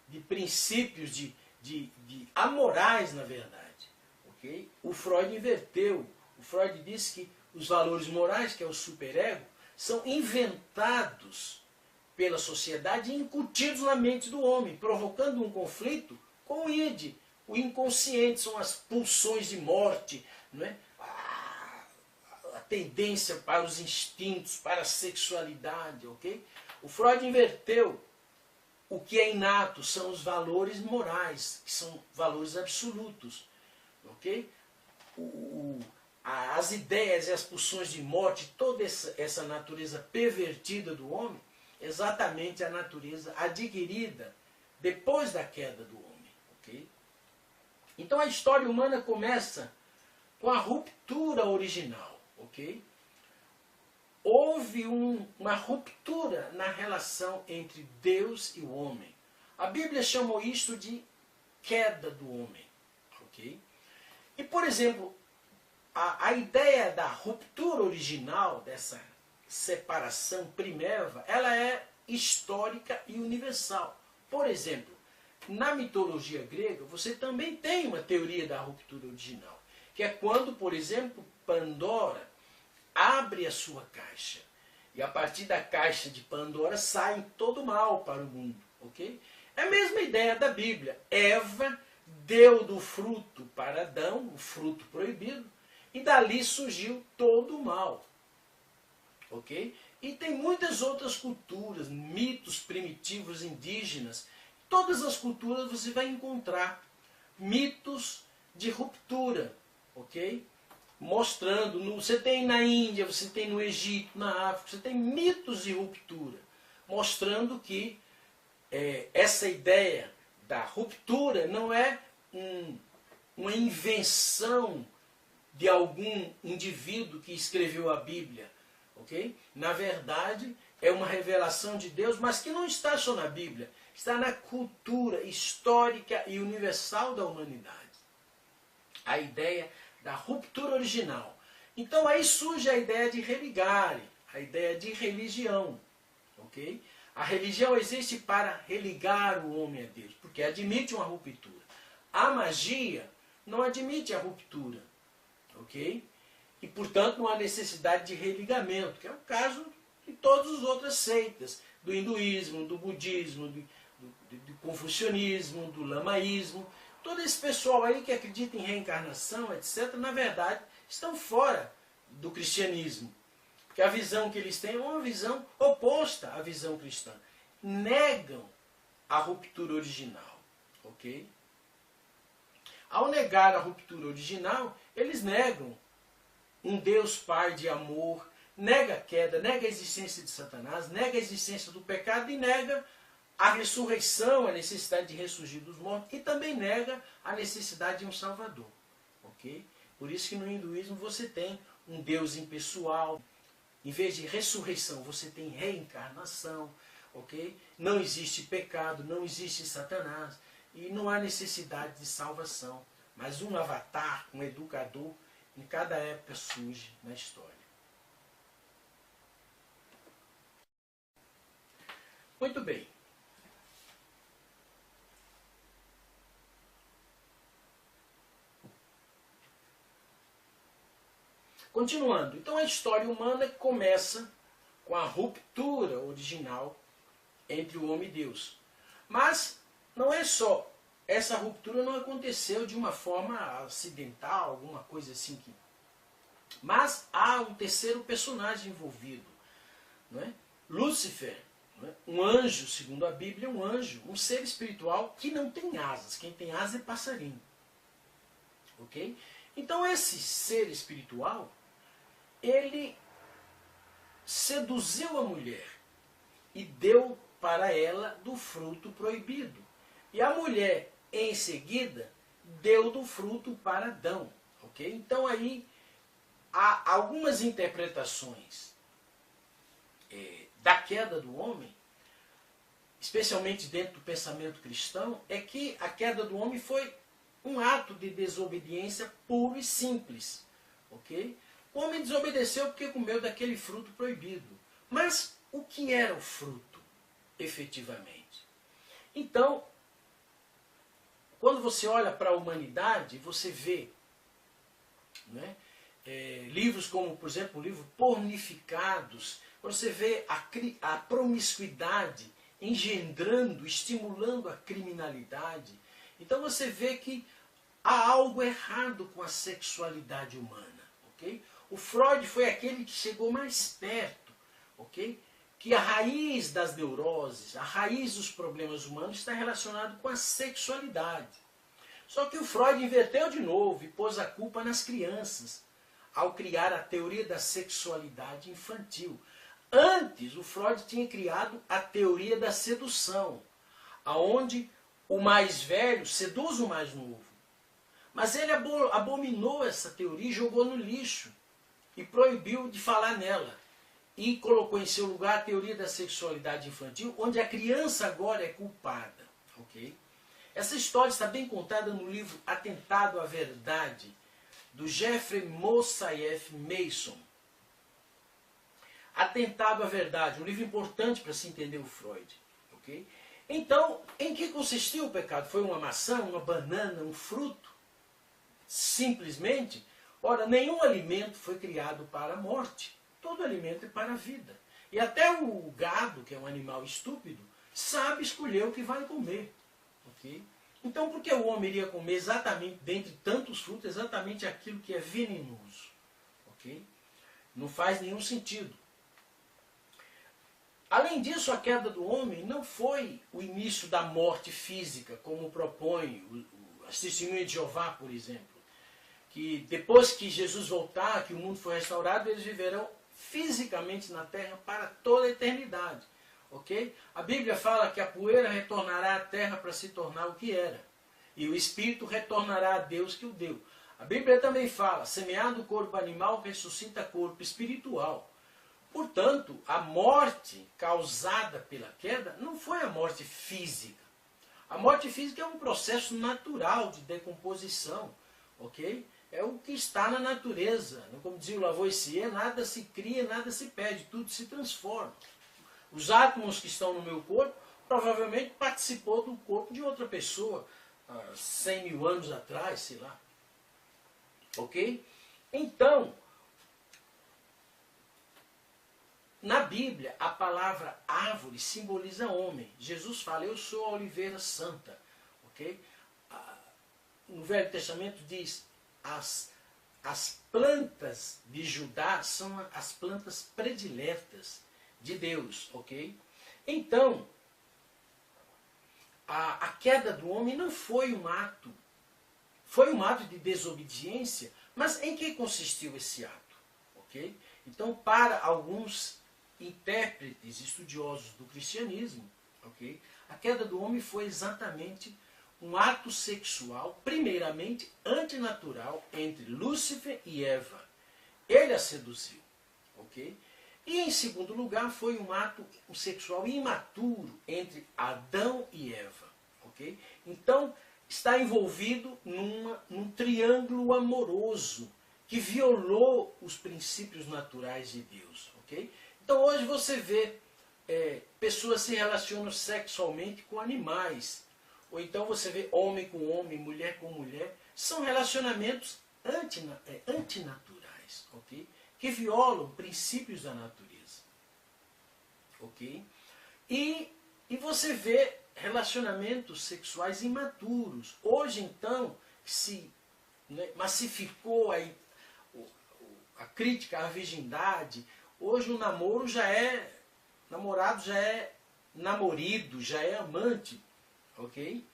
de princípios de amorais, na verdade. Okay? O Freud inverteu. O Freud disse que os valores morais, que é o superego, são inventados pela sociedade e incutidos na mente do homem, provocando um conflito com o id. O inconsciente são as pulsões de morte, não é? A tendência para os instintos, para a sexualidade. Okay? O Freud inverteu. O que é inato são os valores morais, que são valores absolutos. Okay? As ideias e as pulsões de morte, toda essa natureza pervertida do homem, exatamente a natureza adquirida depois da queda do homem. Okay? Então a história humana começa com a ruptura original. Okay? Houve uma ruptura na relação entre Deus e o homem. A Bíblia chamou isto de queda do homem. Okay? E, por exemplo, a ideia da ruptura original, dessa separação primeva, ela é histórica e universal. Por exemplo, na mitologia grega, você também tem uma teoria da ruptura original, que é quando, por exemplo, Pandora abre a sua caixa. E a partir da caixa de Pandora sai todo o mal para o mundo. Okay? É a mesma ideia da Bíblia. Eva deu do fruto para Adão, o fruto proibido, e dali surgiu todo o mal. Okay? E tem muitas outras culturas, mitos primitivos indígenas. Todas as culturas você vai encontrar mitos de ruptura. Ok? Mostrando, você tem na Índia, você tem no Egito, na África, você tem mitos de ruptura, mostrando que essa ideia da ruptura não é uma invenção de algum indivíduo que escreveu a Bíblia. Okay? Na verdade, é uma revelação de Deus, mas que não está só na Bíblia, está na cultura histórica e universal da humanidade. A ideia da ruptura original. Então aí surge a ideia de religare, a ideia de religião. Okay? A religião existe para religar o homem a Deus, porque admite uma ruptura. A magia não admite a ruptura. Okay? E, portanto, não há necessidade de religamento, que é o caso de todas as outras seitas, do hinduísmo, do budismo, do confucionismo, do lamaísmo. Todo esse pessoal aí que acredita em reencarnação, etc., na verdade, estão fora do cristianismo. Porque a visão que eles têm é uma visão oposta à visão cristã. Negam a ruptura original. Ok? Ao negar a ruptura original, eles negam um Deus Pai de amor, nega a queda, nega a existência de Satanás, nega a existência do pecado e nega a ressurreição, a necessidade de ressurgir dos mortos, e também nega a necessidade de um Salvador. Okay? Por isso que no hinduísmo você tem um Deus impessoal. Em vez de ressurreição, você tem reencarnação. Okay? Não existe pecado, não existe Satanás, e não há necessidade de salvação. Mas um avatar, um educador, em cada época surge na história. Muito bem. Continuando, então a história humana começa com a ruptura original entre o homem e Deus. Mas não é só, essa ruptura não aconteceu de uma forma acidental, alguma coisa assim. Mas há um terceiro personagem envolvido. Não é? Lúcifer, não é? Um anjo, segundo a Bíblia, um anjo, um ser espiritual que não tem asas. Quem tem asas é passarinho. Ok? Então esse ser espiritual, ele seduziu a mulher e deu para ela do fruto proibido. E a mulher, em seguida, deu do fruto para Adão. Okay? Então aí há algumas interpretações da queda do homem, especialmente dentro do pensamento cristão, é que a queda do homem foi um ato de desobediência puro e simples. Okay? O homem desobedeceu porque comeu daquele fruto proibido. Mas o que era o fruto, efetivamente? Então, quando você olha para a humanidade, você vê, né, livros como, por exemplo, o livro Pornificados, você vê a promiscuidade engendrando, estimulando a criminalidade. Então você vê que há algo errado com a sexualidade humana. Okay? O Freud foi aquele que chegou mais perto, okay? Que a raiz das neuroses, a raiz dos problemas humanos está relacionado com a sexualidade. Só que o Freud inverteu de novo e pôs a culpa nas crianças, ao criar a teoria da sexualidade infantil. Antes, o Freud tinha criado a teoria da sedução, aonde o mais velho seduz o mais novo. Mas ele abominou essa teoria e jogou no lixo, e proibiu de falar nela. E colocou em seu lugar a teoria da sexualidade infantil, onde a criança agora é culpada. Okay? Essa história está bem contada no livro Atentado à Verdade, do Jeffrey Moussaieff Mason. Atentado à Verdade, um livro importante para se entender o Freud. Okay? Então, em que consistiu o pecado? Foi uma maçã, uma banana, um fruto? Simplesmente, ora, nenhum alimento foi criado para a morte. Todo alimento é para a vida. E até o gado, que é um animal estúpido, sabe escolher o que vai comer. Okay? Então, por que o homem iria comer exatamente, dentre tantos frutos, exatamente aquilo que é venenoso? Okay? Não faz nenhum sentido. Além disso, a queda do homem não foi o início da morte física, como propõe as testemunhas de Jeová, por exemplo. Que depois que Jesus voltar, que o mundo for restaurado, eles viverão fisicamente na terra para toda a eternidade. Okay? A Bíblia fala que a poeira retornará à terra para se tornar o que era. E o Espírito retornará a Deus que o deu. A Bíblia também fala, semeado o corpo animal, ressuscita corpo espiritual. Portanto, a morte causada pela queda não foi a morte física. A morte física é um processo natural de decomposição. Okay? É o que está na natureza. Como dizia o Lavoisier, nada se cria, nada se perde, tudo se transforma. Os átomos que estão no meu corpo provavelmente participou do corpo de outra pessoa, 100 mil anos atrás, sei lá. Ok? Então, na Bíblia, a palavra árvore simboliza homem. Jesus fala, eu sou a oliveira santa. Ok? No Velho Testamento diz, as plantas de Judá são as plantas prediletas de Deus. Ok? Então, a queda do homem não foi um ato. Foi um ato de desobediência, mas em que consistiu esse ato? Ok? Então, para alguns intérpretes estudiosos do cristianismo, okay, a queda do homem foi exatamente um ato sexual, primeiramente antinatural, entre Lúcifer e Eva. Ele a seduziu. Okay? E, em segundo lugar, foi um ato sexual imaturo entre Adão e Eva. Okay? Então, está envolvido num triângulo amoroso que violou os princípios naturais de Deus. Okay? Então hoje você vê pessoas se relacionam sexualmente com animais. Ou então você vê homem com homem, mulher com mulher. São relacionamentos antinaturais, okay? Que violam princípios da natureza. Okay? E você vê relacionamentos sexuais imaturos. Hoje então se massificou a crítica à virgindade. Hoje o namoro namorado já é namorido, já é amante, ok?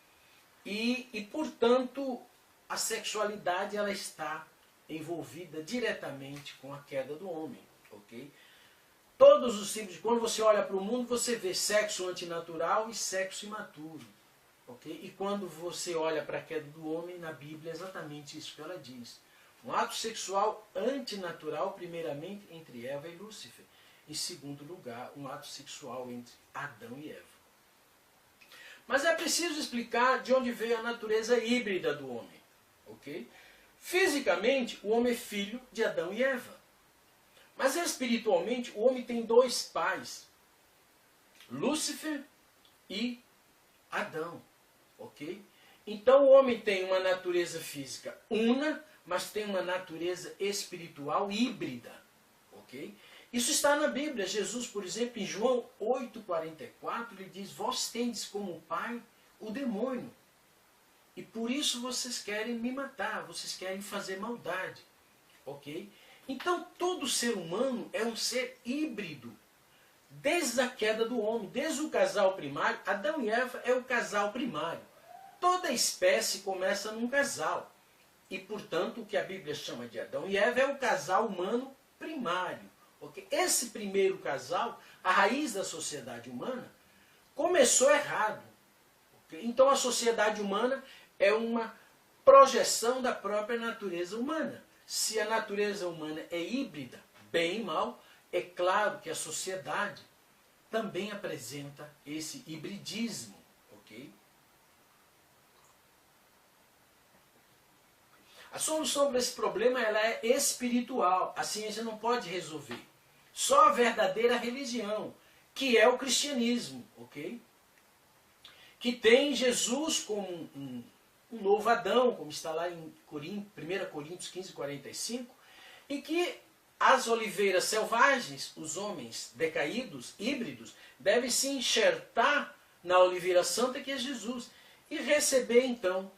E portanto, a sexualidade ela está envolvida diretamente com a queda do homem, ok? Todos os tipos, quando você olha para o mundo, você vê sexo antinatural e sexo imaturo, ok? E quando você olha para a queda do homem, na Bíblia é exatamente isso que ela diz. Um ato sexual antinatural, primeiramente, entre Eva e Lúcifer. Em segundo lugar, um ato sexual entre Adão e Eva. Mas é preciso explicar de onde veio a natureza híbrida do homem. Okay? Fisicamente, o homem é filho de Adão e Eva. Mas espiritualmente, o homem tem dois pais. Lúcifer e Adão, ok? Então o homem tem uma natureza física una, mas tem uma natureza espiritual híbrida, ok? Isso está na Bíblia. Jesus, por exemplo, em João 8,44, ele diz: vós tendes como pai o demônio, e por isso vocês querem me matar, vocês querem fazer maldade, ok? Então todo ser humano é um ser híbrido, desde a queda do homem, desde o casal primário. Adão e Eva é o casal primário. Toda espécie começa num casal. E, portanto, o que a Bíblia chama de Adão e Eva é o casal humano primário. Okay? Esse primeiro casal, a raiz da sociedade humana, começou errado. Okay? Então a sociedade humana é uma projeção da própria natureza humana. Se a natureza humana é híbrida, bem e mal, é claro que a sociedade também apresenta esse hibridismo. Ok? A solução para esse problema ela é espiritual. A ciência não pode resolver. Só a verdadeira religião, que é o cristianismo, ok? Que tem Jesus como um novo Adão, como está lá em 1 Coríntios 15:45, e que as oliveiras selvagens, os homens decaídos, híbridos, devem se enxertar na oliveira santa que é Jesus e receber então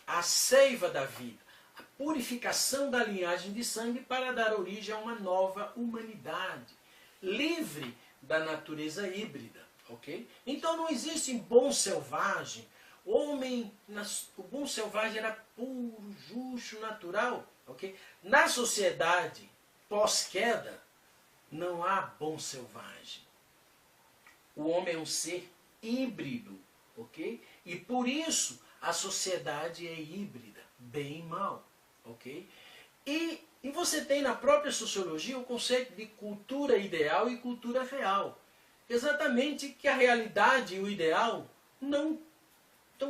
a seiva da vida, a purificação da linhagem de sangue para dar origem a uma nova humanidade, livre da natureza híbrida, ok? Então não existe bom selvagem. O bom selvagem era puro, justo, natural, ok? Na sociedade pós-queda não há bom selvagem. O homem é um ser híbrido, ok? E por isso a sociedade é híbrida, bem e mal, ok? E você tem na própria sociologia o conceito de cultura ideal e cultura real. Exatamente que a realidade e o ideal não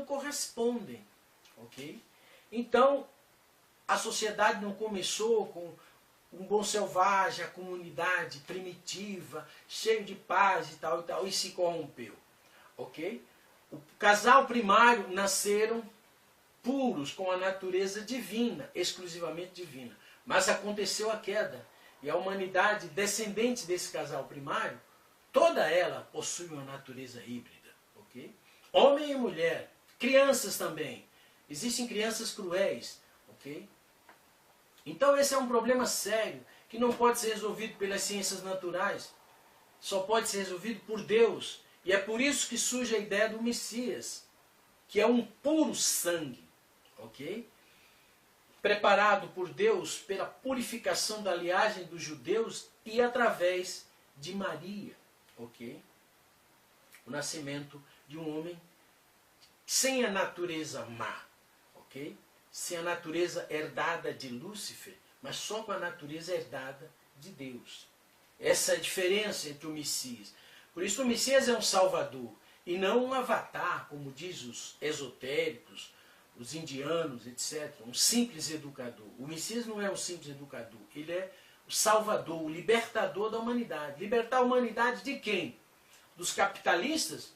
correspondem, ok? Então, a sociedade não começou com um bom selvagem, a comunidade primitiva, cheio de paz e tal, e se corrompeu, ok? O casal primário nasceram puros, com a natureza divina, exclusivamente divina. Mas aconteceu a queda, e a humanidade descendente desse casal primário, toda ela possui uma natureza híbrida, ok? Homem e mulher, crianças também. Existem crianças cruéis, ok? Então esse é um problema sério, que não pode ser resolvido pelas ciências naturais, só pode ser resolvido por Deus. E é por isso que surge a ideia do Messias, que é um puro sangue, ok? Preparado por Deus pela purificação da linhagem dos judeus e através de Maria, ok? O nascimento de um homem sem a natureza má, ok? Sem a natureza herdada de Lúcifer, mas só com a natureza herdada de Deus. Essa é a diferença entre o Messias. Por isso o Messias é um salvador e não um avatar, como diz os esotéricos, os indianos, etc. Um simples educador. O Messias não é um simples educador, ele é o salvador, o libertador da humanidade. Libertar a humanidade de quem? Dos capitalistas?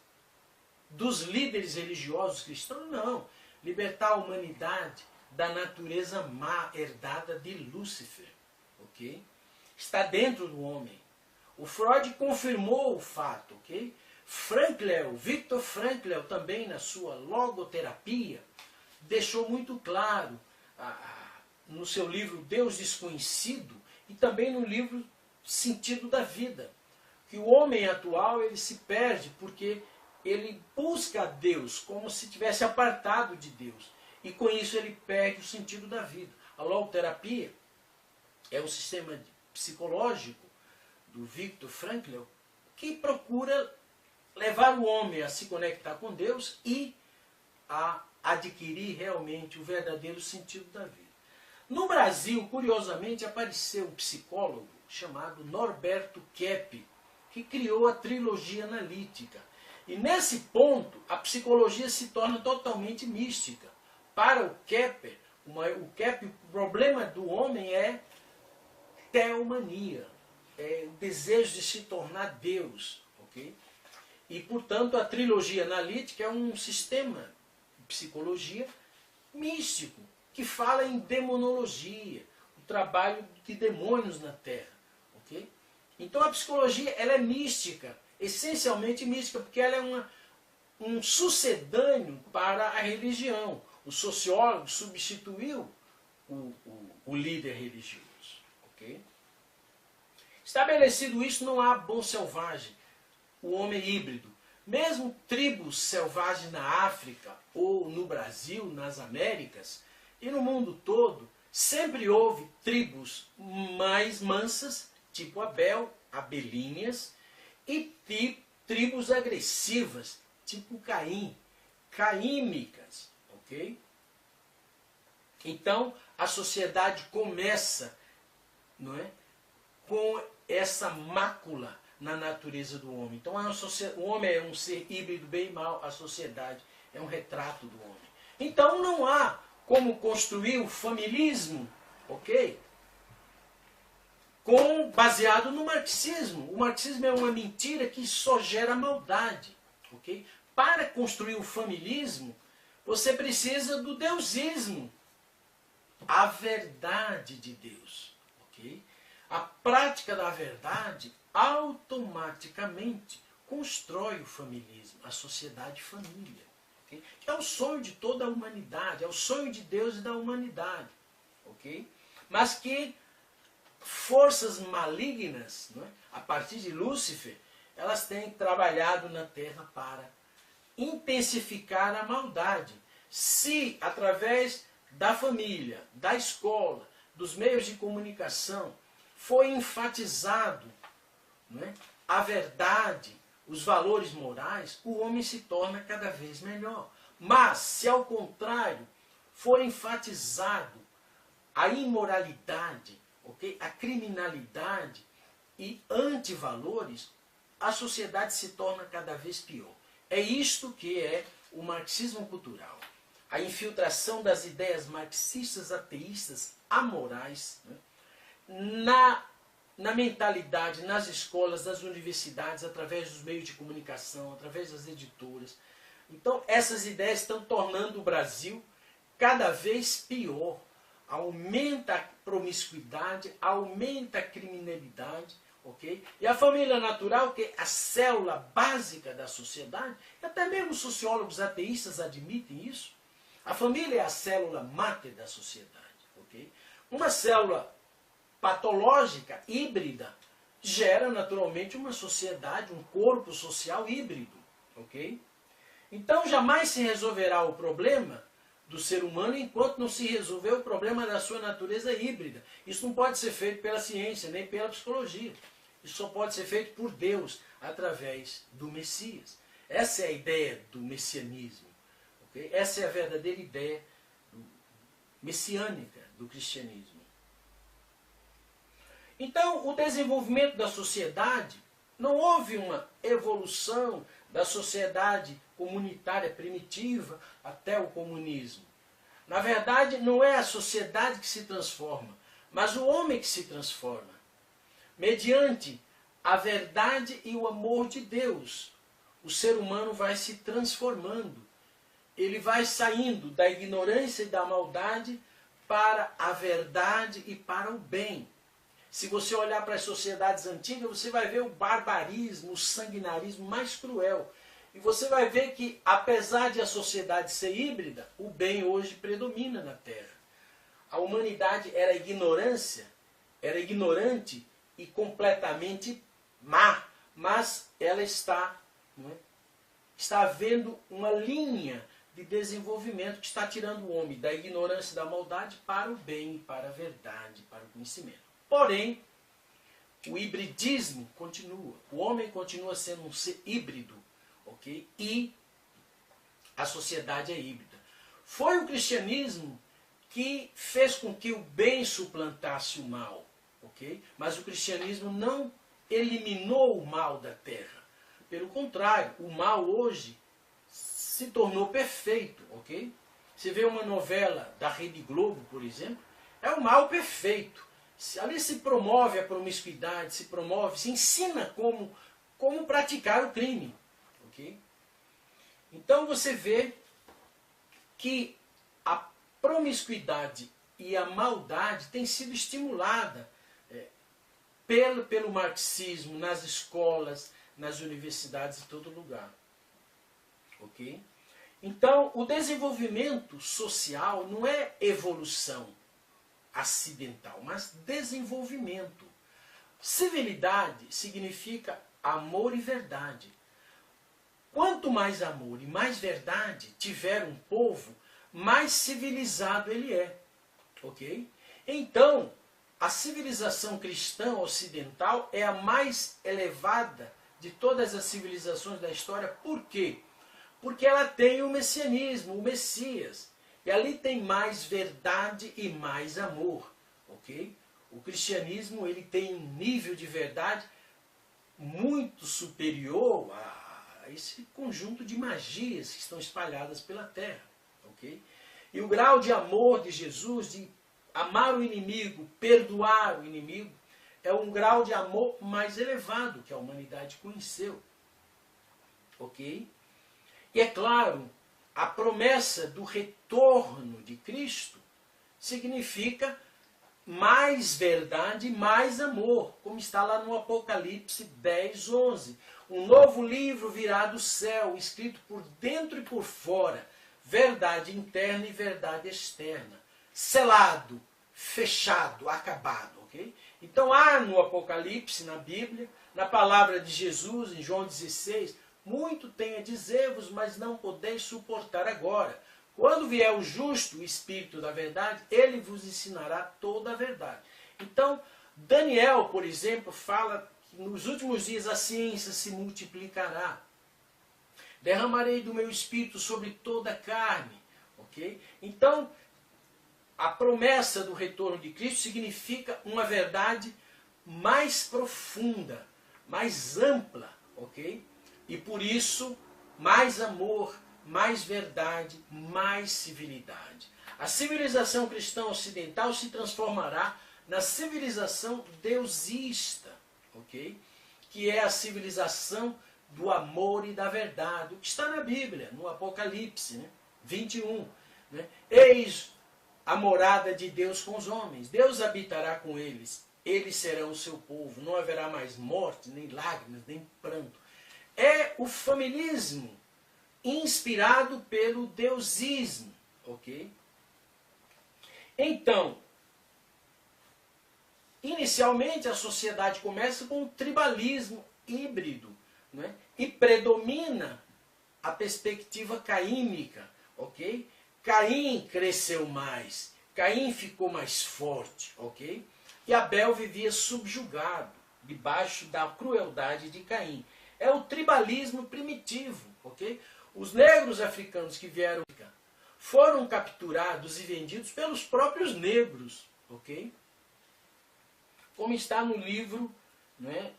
Dos líderes religiosos cristãos? Não. Libertar a humanidade da natureza má herdada de Lúcifer, ok? Está dentro do homem. O Freud confirmou o fato, ok? Viktor Frankl, também na sua logoterapia, deixou muito claro no seu livro Deus Desconhecido e também no livro Sentido da Vida, que o homem atual ele se perde porque ele busca a Deus como se tivesse apartado de Deus. E com isso ele perde o sentido da vida. A logoterapia é um sistema psicológico do Viktor Frankl que procura levar o homem a se conectar com Deus e a adquirir realmente o verdadeiro sentido da vida. No Brasil, curiosamente, apareceu um psicólogo chamado Norberto Kepp, que criou a trilogia analítica. E nesse ponto, a psicologia se torna totalmente mística. Para o Kepp, o problema do homem é teomania, é o desejo de se tornar Deus. Okay? E, portanto, a trilogia analítica é um sistema de psicologia místico, que fala em demonologia, o trabalho de demônios na Terra. Okay? Então a psicologia ela é mística, essencialmente mística, porque ela é um sucedâneo para a religião. O sociólogo substituiu o líder religioso. Okay? Estabelecido isso, não há bom selvagem, o homem híbrido. Mesmo tribos selvagens na África ou no Brasil, nas Américas e no mundo todo, sempre houve tribos mais mansas, tipo Abel, abelhinhas, e tribos agressivas, tipo Caim, caímicas, ok? Então, a sociedade começa, não é, com essa mácula na natureza do homem. Então, o homem é um ser híbrido bem e mal, a sociedade é um retrato do homem. Então, não há como construir o familismo, ok? Baseado no marxismo. O marxismo é uma mentira que só gera maldade, ok? Para construir o familismo, você precisa do deusismo, a verdade de Deus, ok? A prática da verdade automaticamente constrói o familismo, a sociedade família, okay? Que é o sonho de toda a humanidade, é o sonho de Deus e da humanidade, ok? Mas que forças malignas, não é? A partir de Lúcifer, elas têm trabalhado na Terra para intensificar a maldade. Se através da família, da escola, dos meios de comunicação, foi enfatizado, não é, a verdade, os valores morais, o homem se torna cada vez melhor. Mas, se ao contrário, for enfatizado a imoralidade, okay, a criminalidade e antivalores, a sociedade se torna cada vez pior. É isto que é o marxismo cultural. A infiltração das ideias marxistas, ateístas, amorais, né, na mentalidade, nas escolas, nas universidades, através dos meios de comunicação, através das editoras. Então, essas ideias estão tornando o Brasil cada vez pior. Aumenta a promiscuidade, aumenta a criminalidade, ok? E a família natural, que é a célula básica da sociedade, até mesmo sociólogos ateístas admitem isso. A família é a célula máter da sociedade, ok? Uma célula patológica, híbrida, gera naturalmente uma sociedade, um corpo social híbrido, ok? Então jamais se resolverá o problema do ser humano enquanto não se resolver o problema da sua natureza híbrida. Isso não pode ser feito pela ciência, nem pela psicologia. Isso só pode ser feito por Deus, através do Messias. Essa é a ideia do messianismo. Okay? Essa é a verdadeira ideia messiânica do cristianismo. Então, o desenvolvimento da sociedade, não houve uma evolução da sociedade comunitária primitiva até o comunismo. Na verdade, não é a sociedade que se transforma, mas o homem que se transforma. Mediante a verdade e o amor de Deus, o ser humano vai se transformando. Ele vai saindo da ignorância e da maldade para a verdade e para o bem. Se você olhar para as sociedades antigas, você vai ver o barbarismo, o sanguinarismo mais cruel. E você vai ver que, apesar de a sociedade ser híbrida, o bem hoje predomina na Terra. A humanidade era ignorante e completamente má, mas ela está havendo uma linha de desenvolvimento que está tirando o homem da ignorância e da maldade para o bem, para a verdade, para o conhecimento. Porém, o hibridismo continua. O homem continua sendo um ser híbrido, ok? E a sociedade é híbrida. Foi o cristianismo que fez com que o bem suplantasse o mal, ok? Mas o cristianismo não eliminou o mal da terra. Pelo contrário, o mal hoje se tornou perfeito, ok? Você vê uma novela da Rede Globo, por exemplo, é o mal perfeito. Ali se promove a promiscuidade, se ensina como praticar o crime, ok? Então você vê que a promiscuidade e a maldade tem sido estimulada pelo marxismo nas escolas, nas universidades, em todo lugar. Ok? Então, o desenvolvimento social não é evolução acidental, mas desenvolvimento. Civilidade significa amor e verdade. Quanto mais amor e mais verdade tiver um povo, mais civilizado ele é. Ok? Então, a civilização cristã ocidental é a mais elevada de todas as civilizações da história. Por quê? Porque ela tem o messianismo, o Messias. E ali tem mais verdade e mais amor. Ok? O cristianismo ele tem um nível de verdade muito superior a esse conjunto de magias que estão espalhadas pela terra. Ok? E o grau de amor de Jesus, de amar o inimigo, perdoar o inimigo, é um grau de amor mais elevado que a humanidade conheceu. Ok? E é claro, a promessa do retorno de Cristo significa mais verdade e mais amor, como está lá no Apocalipse 10, 11. Um novo livro virá do céu, escrito por dentro e por fora, verdade interna e verdade externa, selado, fechado, acabado. Okay? Então há no Apocalipse, na Bíblia, na palavra de Jesus, em João 16, muito tenho a dizer-vos, mas não podeis suportar agora. Quando vier o justo, o Espírito da verdade, ele vos ensinará toda a verdade. Então, Daniel, por exemplo, fala que nos últimos dias a ciência se multiplicará. Derramarei do meu Espírito sobre toda a carne. Okay? Então, a promessa do retorno de Cristo significa uma verdade mais profunda, mais ampla. Ok? E por isso, mais amor, mais verdade, mais civilidade. A civilização cristã ocidental se transformará na civilização deusista, ok? Que é a civilização do amor e da verdade, o que está na Bíblia, no Apocalipse 21. Né? Eis a morada de Deus com os homens, Deus habitará com eles, eles serão o seu povo, não haverá mais morte, nem lágrimas, nem pranto. É o familismo inspirado pelo deusismo, ok? Então, inicialmente a sociedade começa com um tribalismo híbrido, não é? E predomina a perspectiva caímica, ok? Caim cresceu mais, Caim ficou mais forte, ok? E Abel vivia subjugado, debaixo da crueldade de Caim. É o tribalismo primitivo, ok? Os negros africanos que vieram foram capturados e vendidos pelos próprios negros, ok? Como está no livro, não é,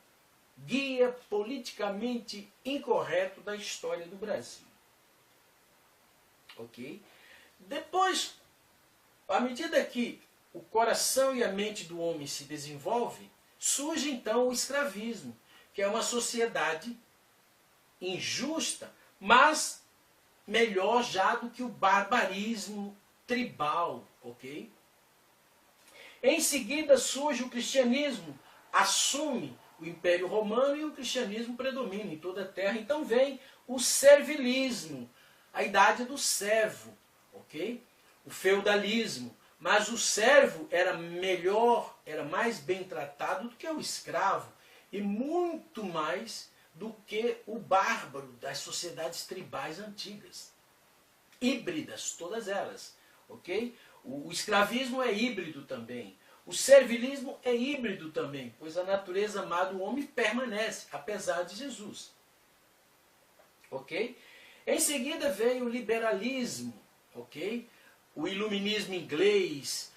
Guia Politicamente Incorreto da História do Brasil. Ok? Depois, à medida que o coração e a mente do homem se desenvolvem, surge então o escravismo, que é uma sociedade injusta, mas melhor já do que o barbarismo tribal, ok? Em seguida surge o cristianismo, assume o Império Romano e o cristianismo predomina em toda a terra. Então vem o servilismo, a idade do servo, ok? O feudalismo. Mas o servo era melhor, era mais bem tratado do que o escravo e muito mais do que o bárbaro das sociedades tribais antigas. Híbridas, todas elas, ok? O escravismo é híbrido também. O servilismo é híbrido também, pois a natureza má do homem permanece, apesar de Jesus. Ok? Em seguida vem o liberalismo, ok? O iluminismo inglês,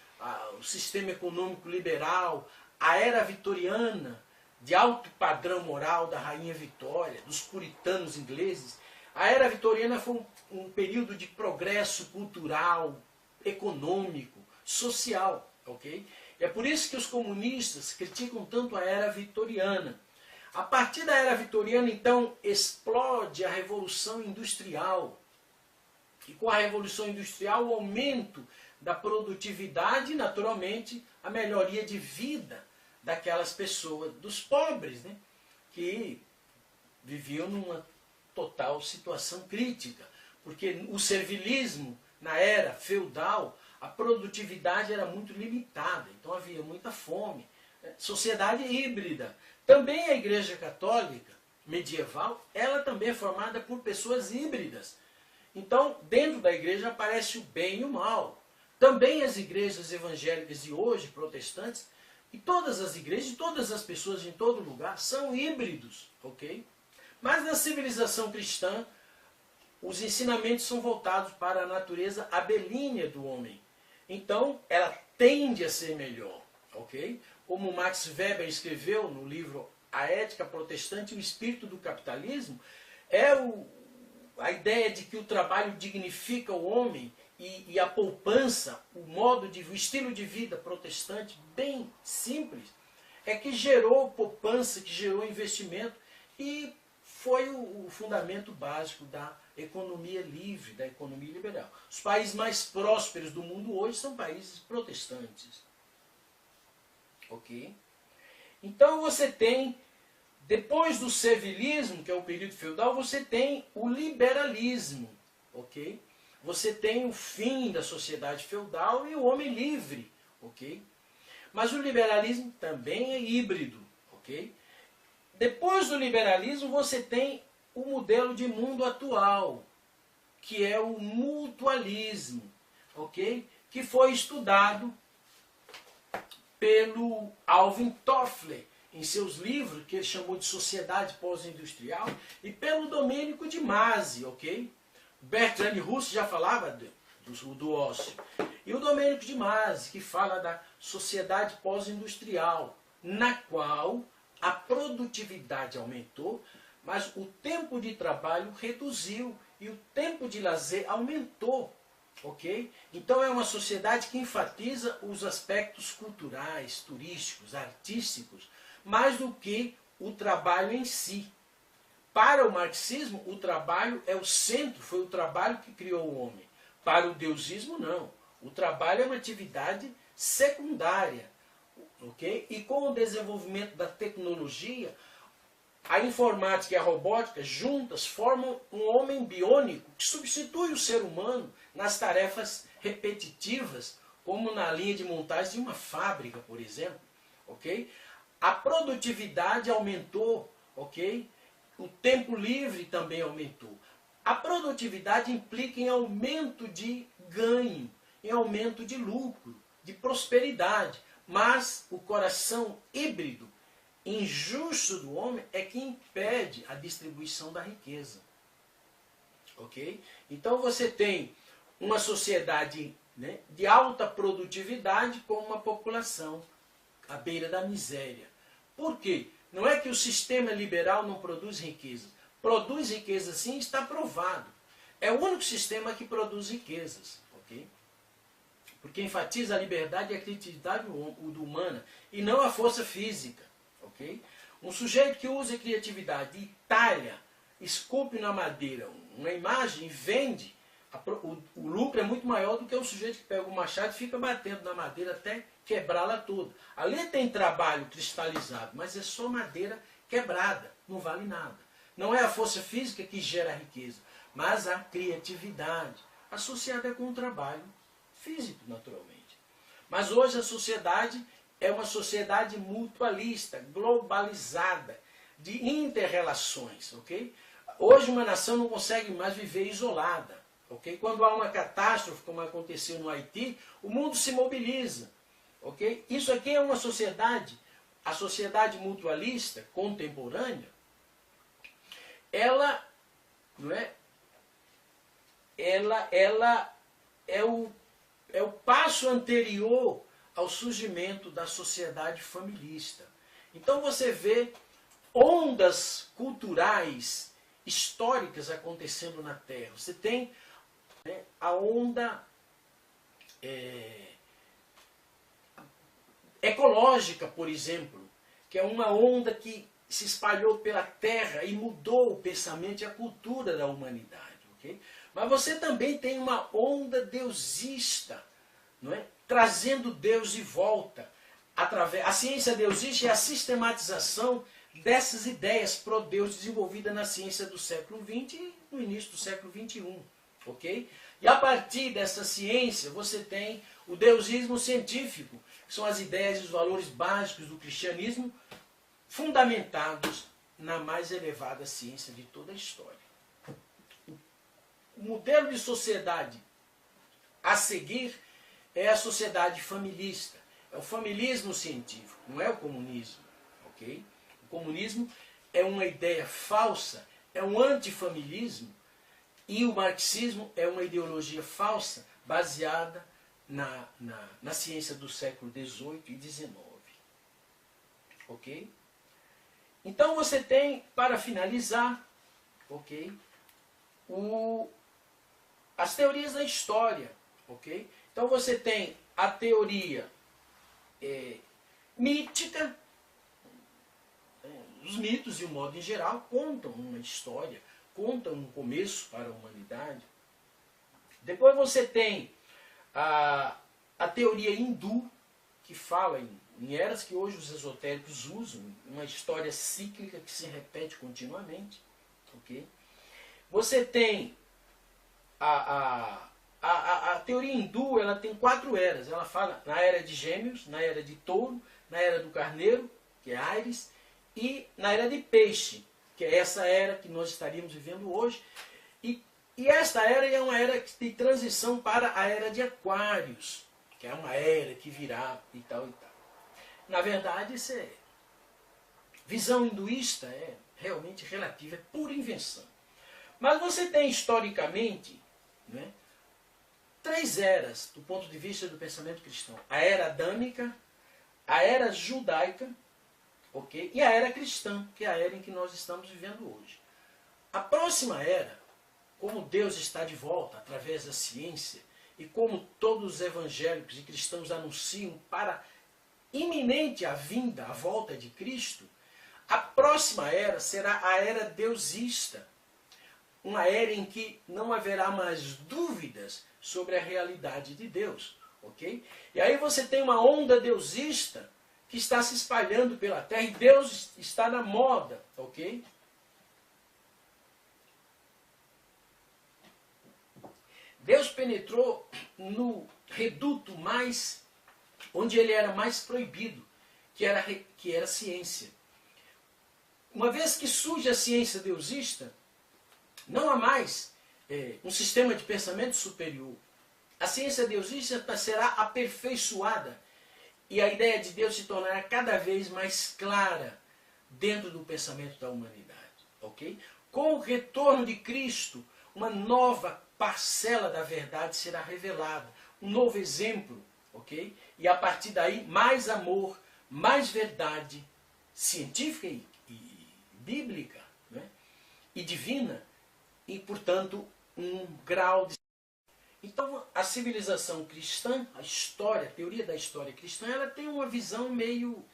o sistema econômico liberal, a era vitoriana, de alto padrão moral da Rainha Vitória, dos puritanos ingleses. A era vitoriana foi um período de progresso cultural, econômico, social, ok? É por isso que os comunistas criticam tanto a era vitoriana. A partir da era vitoriana, então, explode a Revolução Industrial. E com a Revolução Industrial, o aumento da produtividade e, naturalmente, a melhoria de vida daquelas pessoas, dos pobres, né, que viviam numa total situação crítica. Porque o servilismo, na era feudal, a produtividade era muito limitada, então havia muita fome. Sociedade híbrida. Também a Igreja Católica medieval, ela também é formada por pessoas híbridas. Então, dentro da igreja aparece o bem e o mal. Também as igrejas evangélicas de hoje, protestantes, e todas as igrejas, e todas as pessoas em todo lugar, são híbridos, ok? Mas na civilização cristã, os ensinamentos são voltados para a natureza abelínea do homem. Então, ela tende a ser melhor, ok? Como Max Weber escreveu no livro A Ética Protestante e o Espírito do Capitalismo, a ideia de que o trabalho dignifica o homem e a poupança, o estilo de vida protestante, bem simples, é que gerou poupança, que gerou investimento e foi o fundamento básico da economia livre, da economia liberal. Os países mais prósperos do mundo hoje são países protestantes. Ok? Então você tem, depois do servilismo, que é o período feudal, você tem o liberalismo. Ok? Você tem o fim da sociedade feudal e o homem livre. Ok? Mas o liberalismo também é híbrido. Ok? Depois do liberalismo, você tem o modelo de mundo atual, que é o mutualismo, ok? Que foi estudado pelo Alvin Toffler em seus livros, que ele chamou de Sociedade Pós-Industrial, e pelo Domênico de Masi, ok? Bertrand Russell já falava do ócio. E o Domênico de Masi, que fala da sociedade pós-industrial, na qual a produtividade aumentou, mas o tempo de trabalho reduziu e o tempo de lazer aumentou. Ok? Então é uma sociedade que enfatiza os aspectos culturais, turísticos, artísticos, mais do que o trabalho em si. Para o marxismo, o trabalho é o centro, foi o trabalho que criou o homem. Para o deusismo, não. O trabalho é uma atividade secundária. Okay? E com o desenvolvimento da tecnologia, a informática e a robótica juntas formam um homem biônico que substitui o ser humano nas tarefas repetitivas, como na linha de montagem de uma fábrica, por exemplo. Okay? A produtividade aumentou, ok? O tempo livre também aumentou. A produtividade implica em aumento de ganho, em aumento de lucro, de prosperidade. Mas o coração híbrido, injusto do homem, é que impede a distribuição da riqueza. Ok? Então você tem uma sociedade, né, de alta produtividade com uma população à beira da miséria. Por quê? Não é que o sistema liberal não produz riqueza. Produz riqueza sim, está provado. É o único sistema que produz riquezas. Ok? Porque enfatiza a liberdade e a criatividade humana e não a força física. Okay? Um sujeito que usa criatividade e talha, esculpe na madeira uma imagem e vende, o lucro é muito maior do que o sujeito que pega o machado e fica batendo na madeira até quebrá-la toda. Ali tem trabalho cristalizado, mas é só madeira quebrada, não vale nada. Não é a força física que gera a riqueza, mas a criatividade, associada com o trabalho físico, naturalmente. Mas hoje a sociedade é uma sociedade mutualista, globalizada, de inter-relações, ok? Hoje uma nação não consegue mais viver isolada, ok? Quando há uma catástrofe, como aconteceu no Haiti, o mundo se mobiliza, ok? Isso aqui é uma sociedade, a sociedade mutualista contemporânea, ela, não é? Ela é o passo anterior ao surgimento da sociedade familista. Então você vê ondas culturais, históricas acontecendo na Terra. Você tem, né, a onda ecológica, por exemplo, que é uma onda que se espalhou pela terra e mudou o pensamento e a cultura da humanidade. Okay? Mas você também tem uma onda deusista, não é? Trazendo Deus de volta. A ciência deusista é a sistematização dessas ideias pro-Deus desenvolvidas na ciência do século XX e no início do século XXI. Okay? E a partir dessa ciência você tem o deusismo científico, que são as ideias e os valores básicos do cristianismo, fundamentados na mais elevada ciência de toda a história. O modelo de sociedade a seguir é a sociedade familista. É o familismo científico, não é o comunismo. Okay? O comunismo é uma ideia falsa, é um antifamilismo, e o marxismo é uma ideologia falsa baseada na ciência do século XVIII e XIX. Ok? Então você tem, para finalizar, ok, as teorias da história. Ok? Então você tem a teoria mítica. Os mitos, de um modo em geral, contam uma história, contam um começo para a humanidade. Depois você tem a teoria hindu, que fala em eras que hoje os esotéricos usam, uma história cíclica que se repete continuamente. Okay? Você tem a teoria hindu, ela tem 4 eras. Ela fala na era de Gêmeos, na era de Touro, na era do Carneiro, que é Áries, e na era de Peixe, que é essa era que nós estaríamos vivendo hoje. E esta era é uma era de transição para a era de Aquários, que é uma era que virá e tal e tal. Na verdade, isso é visão hinduísta, é realmente relativa, é pura invenção. Mas você tem historicamente, né, 3 eras do ponto de vista do pensamento cristão. A era adâmica, a era judaica, okay, e a era cristã, que é a era em que nós estamos vivendo hoje. A próxima era, como Deus está de volta através da ciência, e como todos os evangélicos e cristãos anunciam para iminente a vinda, a volta de Cristo, a próxima era será a era deusista. Uma era em que não haverá mais dúvidas sobre a realidade de Deus. Okay? E aí você tem uma onda deusista que está se espalhando pela terra e Deus está na moda. Okay? Deus penetrou no reduto mais, onde ele era mais proibido, que era a ciência. Uma vez que surge a ciência deusista, não há mais um sistema de pensamento superior. A ciência deusista será aperfeiçoada e a ideia de Deus se tornará cada vez mais clara dentro do pensamento da humanidade. Okay? Com o retorno de Cristo, uma nova parcela da verdade será revelada, um novo exemplo. Okay? E a partir daí, mais amor, mais verdade científica e bíblica, né? E divina, e, portanto, um grau de... Então, a civilização cristã, a história, a teoria da história cristã, ela tem uma visão meio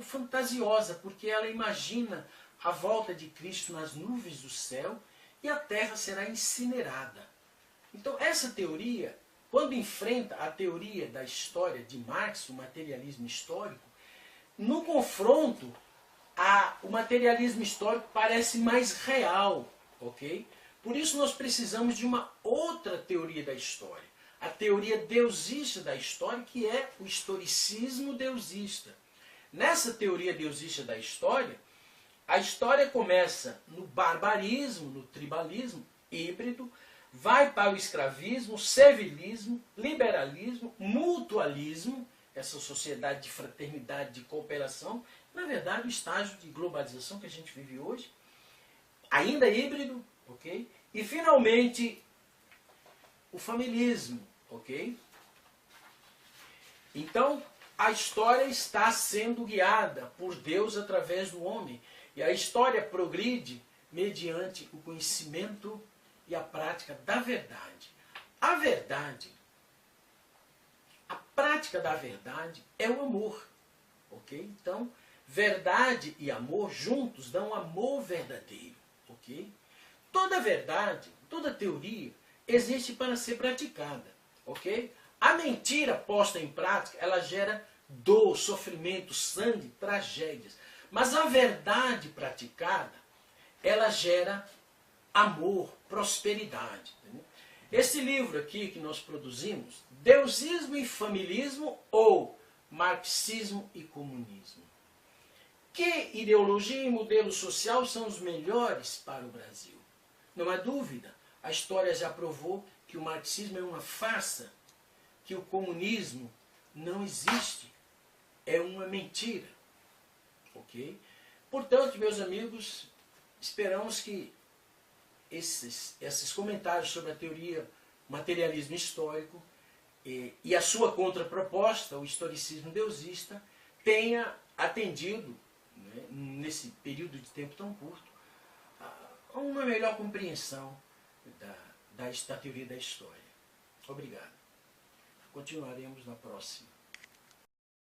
fantasiosa, porque ela imagina a volta de Cristo nas nuvens do céu e a terra será incinerada. Então, essa teoria, quando enfrenta a teoria da história de Marx, o materialismo histórico, no confronto, o materialismo histórico parece mais real, ok? Por isso nós precisamos de uma outra teoria da história, a teoria deusista da história, que é o historicismo deusista. Nessa teoria deusista da história, a história começa no barbarismo, no tribalismo híbrido, vai para o escravismo, servilismo, liberalismo, mutualismo, essa sociedade de fraternidade, de cooperação, na verdade o estágio de globalização que a gente vive hoje, ainda híbrido, ok? E finalmente o familismo, ok? Então a história está sendo guiada por Deus através do homem, e a história progride mediante o conhecimento e a prática da verdade. A verdade, a prática da verdade é o amor. Ok? Então, Verdade e amor juntos dão amor verdadeiro. Ok? Toda verdade, toda teoria existe para ser praticada. Ok? A mentira posta em prática, ela gera dor, sofrimento, sangue, tragédias. Mas a verdade praticada, ela gera amor, prosperidade. Entendeu? Esse livro aqui que nós produzimos, Deusismo e Familismo ou Marxismo e Comunismo. Que ideologia e modelo social são os melhores para o Brasil? Não há dúvida, a história já provou que o marxismo é uma farsa, que o comunismo não existe, é uma mentira. Ok? Portanto, meus amigos, esperamos que esses comentários sobre a teoria materialismo histórico e a sua contraproposta, o historicismo deusista, tenha atendido, né, nesse período de tempo tão curto, a uma melhor compreensão da teoria da história. Obrigado. Continuaremos na próxima.